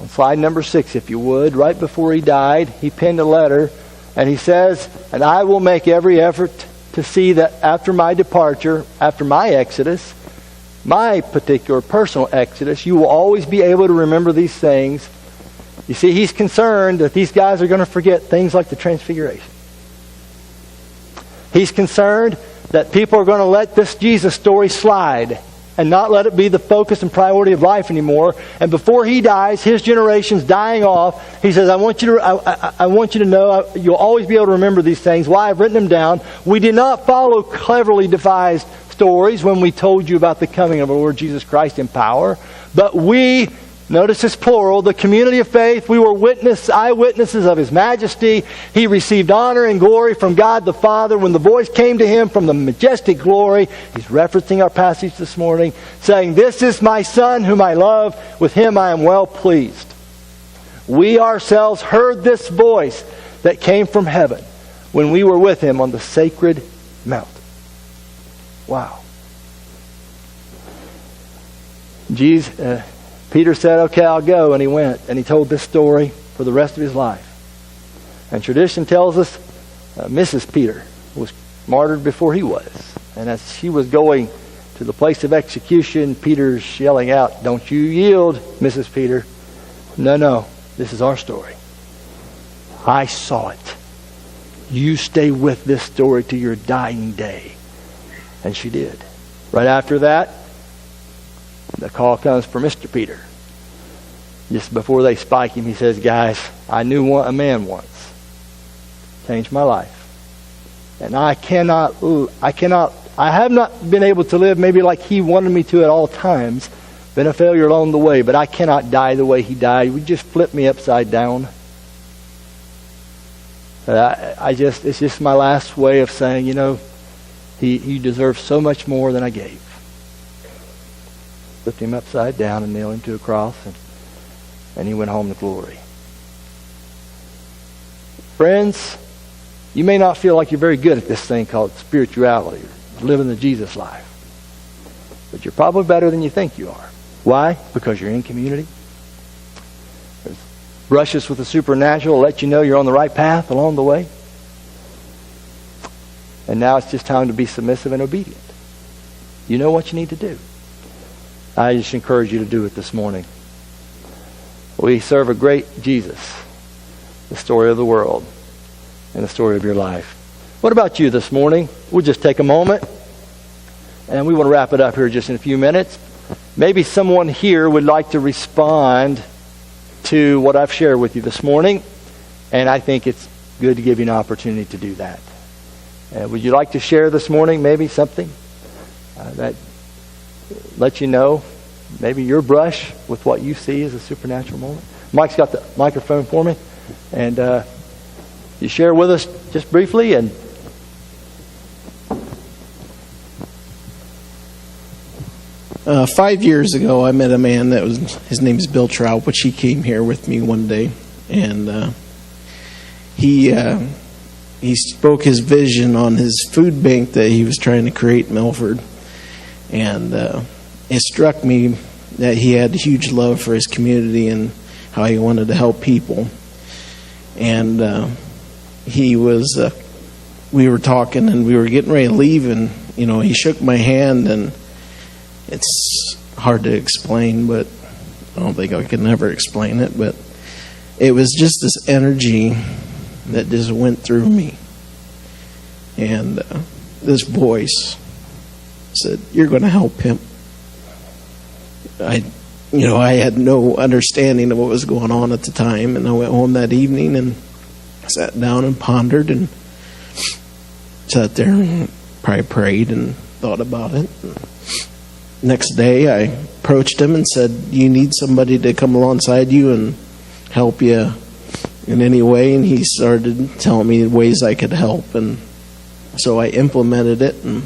On slide number 6, if you would, right before he died, he penned a letter, and he says, and I will make every effort to see that after my departure, after my exodus, my particular personal exodus, you will always be able to remember these things. You see, he's concerned that these guys are going to forget things like the Transfiguration. He's concerned that people are going to let this Jesus story slide and not let it be the focus and priority of life anymore. And before he dies, his generation's dying off. He says, I want you to know you'll always be able to remember these things. Why? I've written them down. We did not follow cleverly devised stories when we told you about the coming of our Lord Jesus Christ in power. But we, notice it's plural, the community of faith, we were eyewitnesses of His majesty. He received honor and glory from God the Father when the voice came to Him from the majestic glory. He's referencing our passage this morning, saying, this is my Son whom I love. With Him I am well pleased. We ourselves heard this voice that came from heaven when we were with Him on the sacred mountain. Wow. Peter said, okay, I'll go. And he went. And he told this story for the rest of his life. And tradition tells us Mrs. Peter was martyred before he was. And as she was going to the place of execution, Peter's yelling out, don't you yield, Mrs. Peter. No, this is our story. I saw it. You stay with this story to your dying day. And she did. Right after that, the call comes for Mr. Peter. Just before they spike him, he says, guys, I knew a man once. Changed my life. And I have not been able to live maybe like he wanted me to at all times. Been a failure along the way, but I cannot die the way he died. Would you just flip me upside down? It's just my last way of saying, he deserves so much more than I gave. Flipped him upside down and nailed him to a cross, and he went home to glory. Friends, you may not feel like you're very good at this thing called spirituality, living the Jesus life. But you're probably better than you think you are. Why? Because you're in community. There's brushes with the supernatural to let you know you're on the right path along the way. And now it's just time to be submissive and obedient. You know what you need to do. I just encourage you to do it this morning. We serve a great Jesus, the story of the world and the story of your life. What about you this morning? We'll just take a moment and we want to wrap it up here just in a few minutes. Maybe someone here would like to respond to what I've shared with you this morning, and I think it's good to give you an opportunity to do that. Would you like to share this morning maybe something that lets you know maybe your brush with what you see as a supernatural moment? Mike's got the microphone for me, and you share with us just briefly. And 5 years ago, I met a man his name is Bill Trout, which he came here with me one day, and he spoke his vision on his food bank that he was trying to create in Milford. And it struck me that he had a huge love for his community and how he wanted to help people. and he was. We were talking, and we were getting ready to leave, and he shook my hand, and it's hard to explain, but I don't think I can ever explain it. But it was just this energy that just went through me, and this voice said, "You're going to help him." I had no understanding of what was going on at the time, and I went home that evening and sat down and pondered and sat there and probably prayed and thought about it. Next day, I approached him and said, "You need somebody to come alongside you and help you in any way?" And he started telling me ways I could help, and so I implemented it. And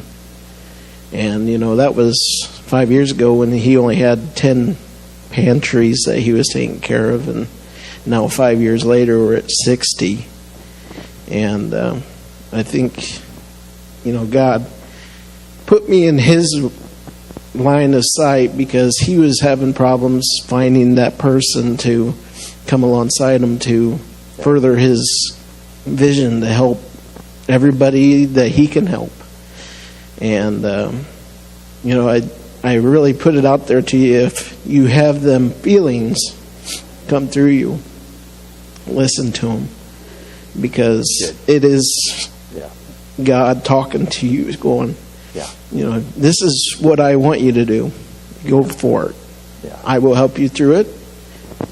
that was 5 years ago when he only had 10 pantries that he was taking care of, and now 5 years later we're at 60. And I think God put me in his line of sight because he was having problems finding that person to come alongside him to further his vision to help everybody that he can help. And I really put it out there to you. If you have them feelings come through you, listen to them, because it is God talking to you, going, this is what I want you to do. Go for it. I will help you through it.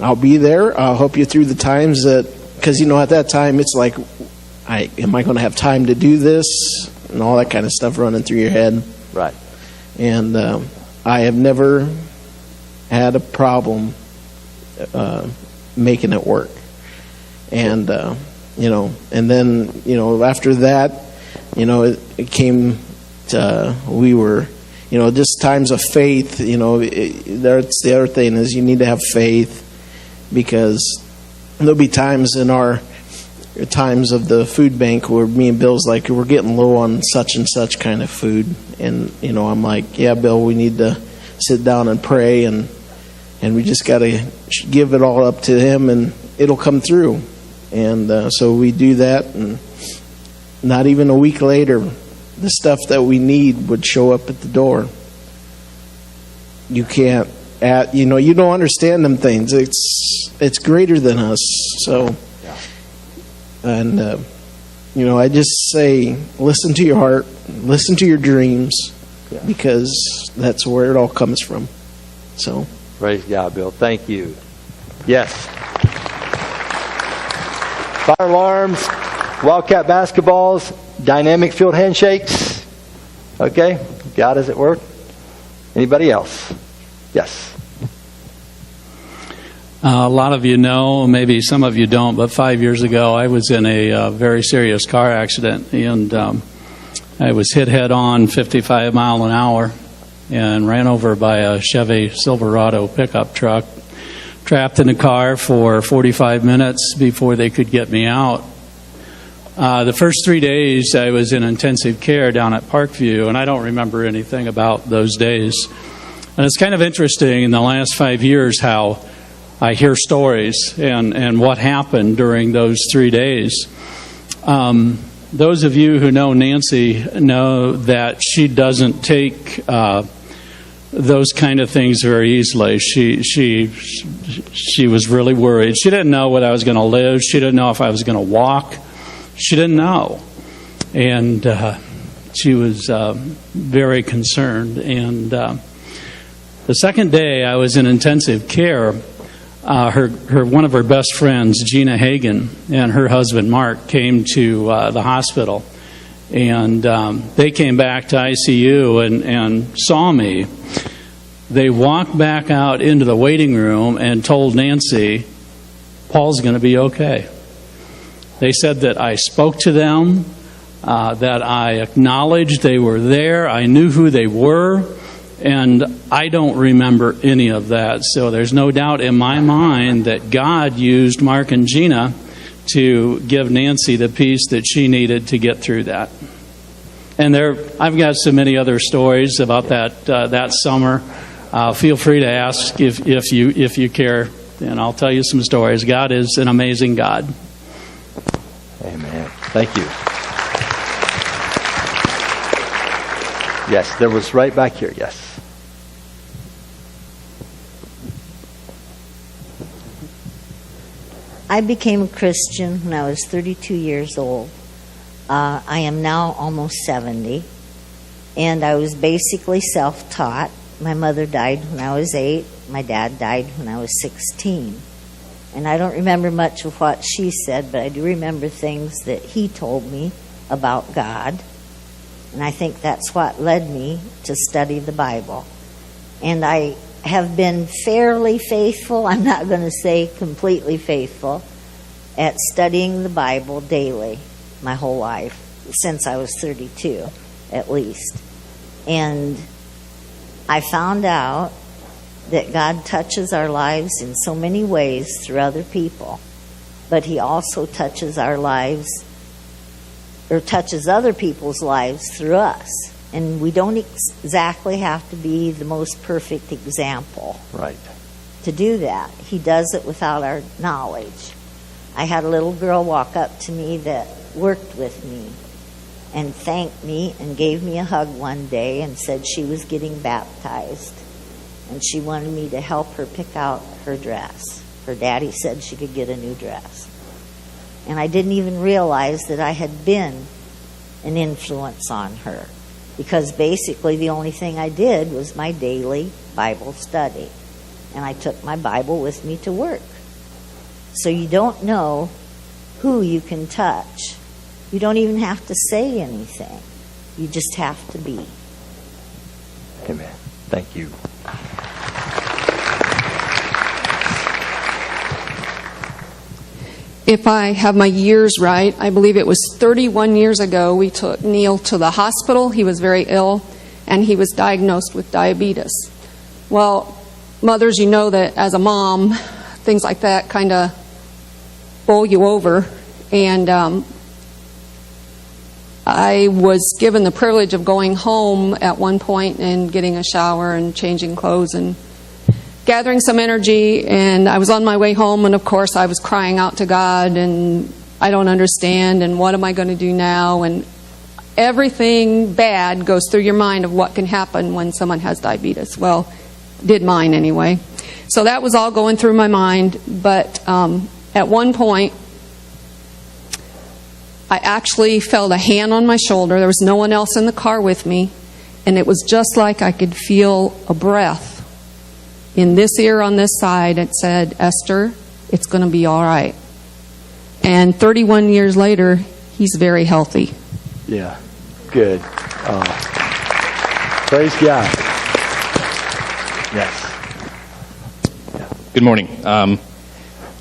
I'll be there. I'll help you through the times that, because at that time it's like, am I going to have time to do this, and all that kind of stuff running through your head. Right. And I have never had a problem making it work. And and then after that, it came to, we were, just times of faith. That's the other thing, is you need to have faith, because there'll be times in our times of the food bank where me and Bill's like, we're getting low on such and such kind of food, and I'm like, yeah, Bill, we need to sit down and pray, and we just got to give it all up to him, and it'll come through. And so we do that, and not even a week later, the stuff that we need would show up at the door. You can't you don't understand them things. It's greater than us. So, and I just say, listen to your heart, listen to your dreams, because that's where it all comes from. So, praise God, Bill. Thank you. Yes. Fire alarms, Wildcat basketballs, dynamic field handshakes. Okay, God is at work. Anybody else? Yes. A lot of you know, maybe some of you don't, but 5 years ago I was in a very serious car accident, and I was hit head on 55 mile an hour and ran over by a Chevy Silverado pickup truck. Trapped in the car for 45 minutes before they could get me out. The first 3 days I was in intensive care down at Parkview, and I don't remember anything about those days. And it's kind of interesting in the last 5 years how I hear stories and what happened during those 3 days. Those of you who know Nancy know that she doesn't take those kind of things very easily. She was really worried. She didn't know what I was going to live. She didn't know if I was going to walk. She didn't know. And she was very concerned. And the second day I was in intensive care, one of her best friends, Gina Hagen, and her husband Mark came to the hospital, and they came back to ICU and saw me. They walked back out into the waiting room and told Nancy, Paul's going to be okay. They said that I spoke to them, that I acknowledged they were there, I knew who they were, and I don't remember any of that. So there's no doubt in my mind that God used Mark and Gina to give Nancy the peace that she needed to get through that. And I've got so many other stories about that summer. Feel free to ask if you care, and I'll tell you some stories. God is an amazing God. Amen. Thank you. Yes, there was right back here. Yes. I became a Christian when I was 32 years old. I am now almost 70, and I was basically self-taught. My mother died when I was 8. My dad died when I was 16. And I don't remember much of what she said, but I do remember things that he told me about God. And I think that's what led me to study the Bible. And I have been fairly faithful, I'm not going to say completely faithful, at studying the Bible daily my whole life, since I was 32 at least. And I found out that God touches our lives in so many ways through other people, but He also touches our lives, or touches other people's lives through us. And we don't exactly have to be the most perfect example Right. to do that. He does it without our knowledge. I had a little girl walk up to me that worked with me and thanked me and gave me a hug one day and said she was getting baptized and she wanted me to help her pick out her dress. Her daddy said she could get a new dress. And I didn't even realize that I had been an influence on her, because basically the only thing I did was my daily Bible study. And I took my Bible with me to work. So you don't know who you can touch. You don't even have to say anything. You just have to be. Amen. Thank you. If I have my years right, I believe it was 31 years ago we took Neil to the hospital. He was very ill, and he was diagnosed with diabetes. Well, mothers, you know that as a mom, things like that kind of bowl you over. And I was given the privilege of going home at one point and getting a shower and changing clothes and gathering some energy, and I was on my way home, and of course I was crying out to God, and I don't understand, and what am I going to do now? And everything bad goes through your mind of what can happen when someone has diabetes. Well, did mine anyway. So that was all going through my mind, but at one point I actually felt a hand on my shoulder. There was no one else in the car with me, and it was just like I could feel a breath in this ear on this side. It said, "Esther, it's going to be all right." And 31 years later, he's very healthy. Yeah. Good. Praise God. Yes. Good morning. I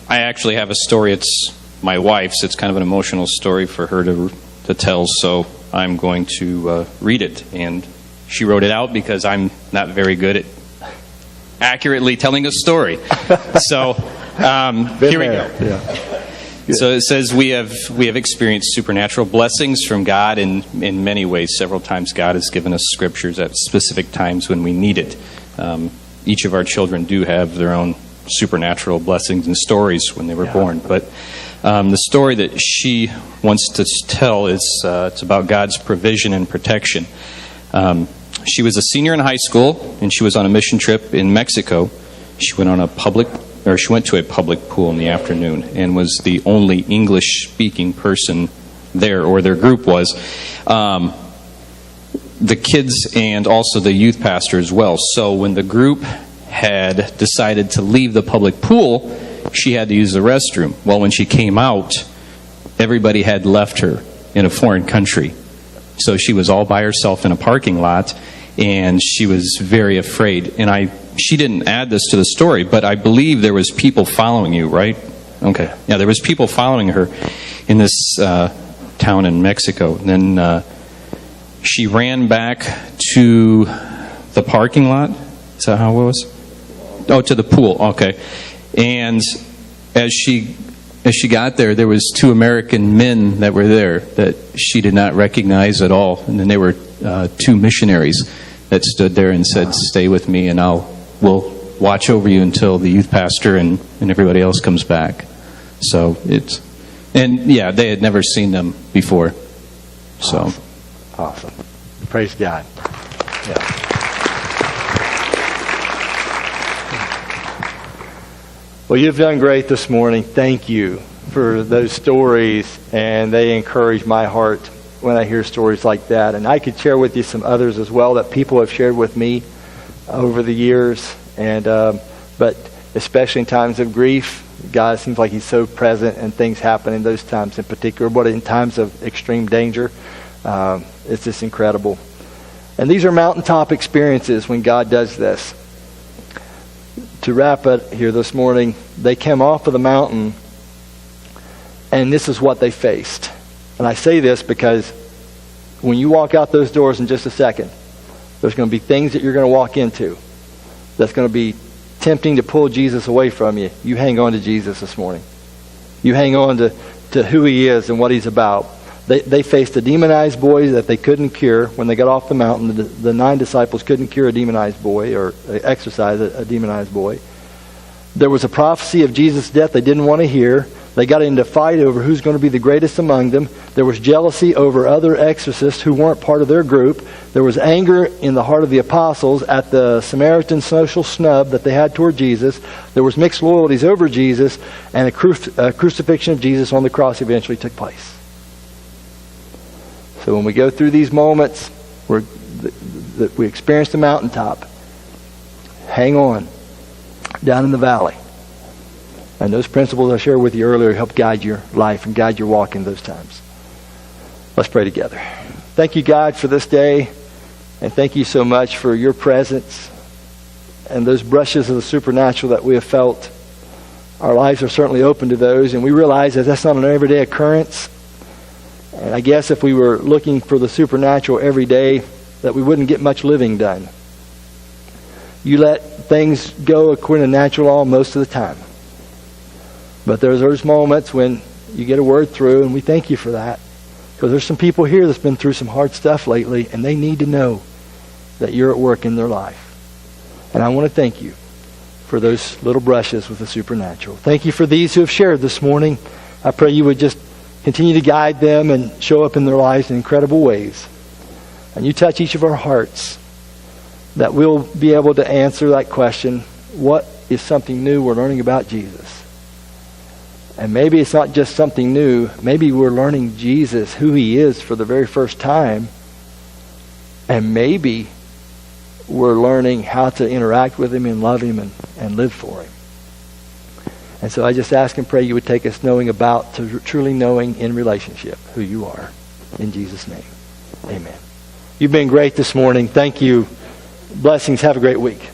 actually have a story. It's my wife's. It's kind of an emotional story for her to tell, so I'm going to read it. And she wrote it out because I'm not very good at accurately telling a story. So here we go. Yeah. So it says, we have experienced supernatural blessings from God in many ways. Several times God has given us scriptures at specific times when we need it. Each of our children do have their own supernatural blessings and stories when they were born. But the story that she wants to tell is it's about God's provision and protection. She was a senior in high school, and she was on a mission trip in Mexico. She went to a public pool in the afternoon and was the only English-speaking person there, or their group was. The kids and also the youth pastor as well. So when the group had decided to leave the public pool, she had to use the restroom. Well, when she came out, everybody had left her in a foreign country. So she was all by herself in a parking lot, and she was very afraid. And she didn't add this to the story, but I believe there was people following you, right? Okay. Yeah, there was people following her in this town in Mexico. And then she ran back to the parking lot. Is that how it was? Oh, to the pool. Okay. And as she got there, there was 2 American men that were there that she did not recognize at all. And then there were 2 missionaries that stood there and said, "Stay with me, and we'll watch over you until the youth pastor and everybody else comes back." So it's And yeah, they had never seen them before. So, Awesome. Praise God. Yeah. Well, you've done great this morning. Thank you for those stories, and they encourage my heart when I hear stories like that. And I could share with you some others as well that people have shared with me over the years. And but especially in times of grief, God seems like He's so present, and things happen in those times in particular. But in times of extreme danger, it's just incredible. And these are mountaintop experiences when God does this. To wrap it here this morning, they came off of the mountain, and this is what they faced. And I say this because when you walk out those doors in just a second, there's going to be things that you're going to walk into that's going to be tempting to pull Jesus away from you. You hang on to Jesus this morning. You hang on to who He is and what He's about. They faced a demonized boy that they couldn't cure. When they got off the mountain, the 9 disciples couldn't cure a demonized boy or exorcise a demonized boy. There was a prophecy of Jesus' death they didn't want to hear. They got into a fight over who's going to be the greatest among them. There was jealousy over other exorcists who weren't part of their group. There was anger in the heart of the apostles at the Samaritan social snub that they had toward Jesus. There was mixed loyalties over Jesus, and a crucifixion of Jesus on the cross eventually took place. So when we go through these moments that we experience the mountaintop, hang on down in the valley. And those principles I shared with you earlier help guide your life and guide your walk in those times. Let's pray together. Thank you, God, for this day. And thank you so much for your presence and those brushes of the supernatural that we have felt. Our lives are certainly open to those, and we realize that that's not an everyday occurrence. And I guess if we were looking for the supernatural every day, that we wouldn't get much living done. You let things go according to natural law most of the time. But there's those moments when you get a word through, and we thank you for that. Because there's some people here that's been through some hard stuff lately, and they need to know that you're at work in their life. And I want to thank you for those little brushes with the supernatural. Thank you for these who have shared this morning. I pray you would just continue to guide them and show up in their lives in incredible ways. And you touch each of our hearts, that we'll be able to answer that question, what is something new we're learning about Jesus? And maybe it's not just something new. Maybe we're learning Jesus, who He is, for the very first time. And maybe we're learning how to interact with Him and love Him and live for Him. And so I just ask and pray you would take us knowing about to truly knowing in relationship who you are. In Jesus' name, amen. You've been great this morning. Thank you. Blessings. Have a great week.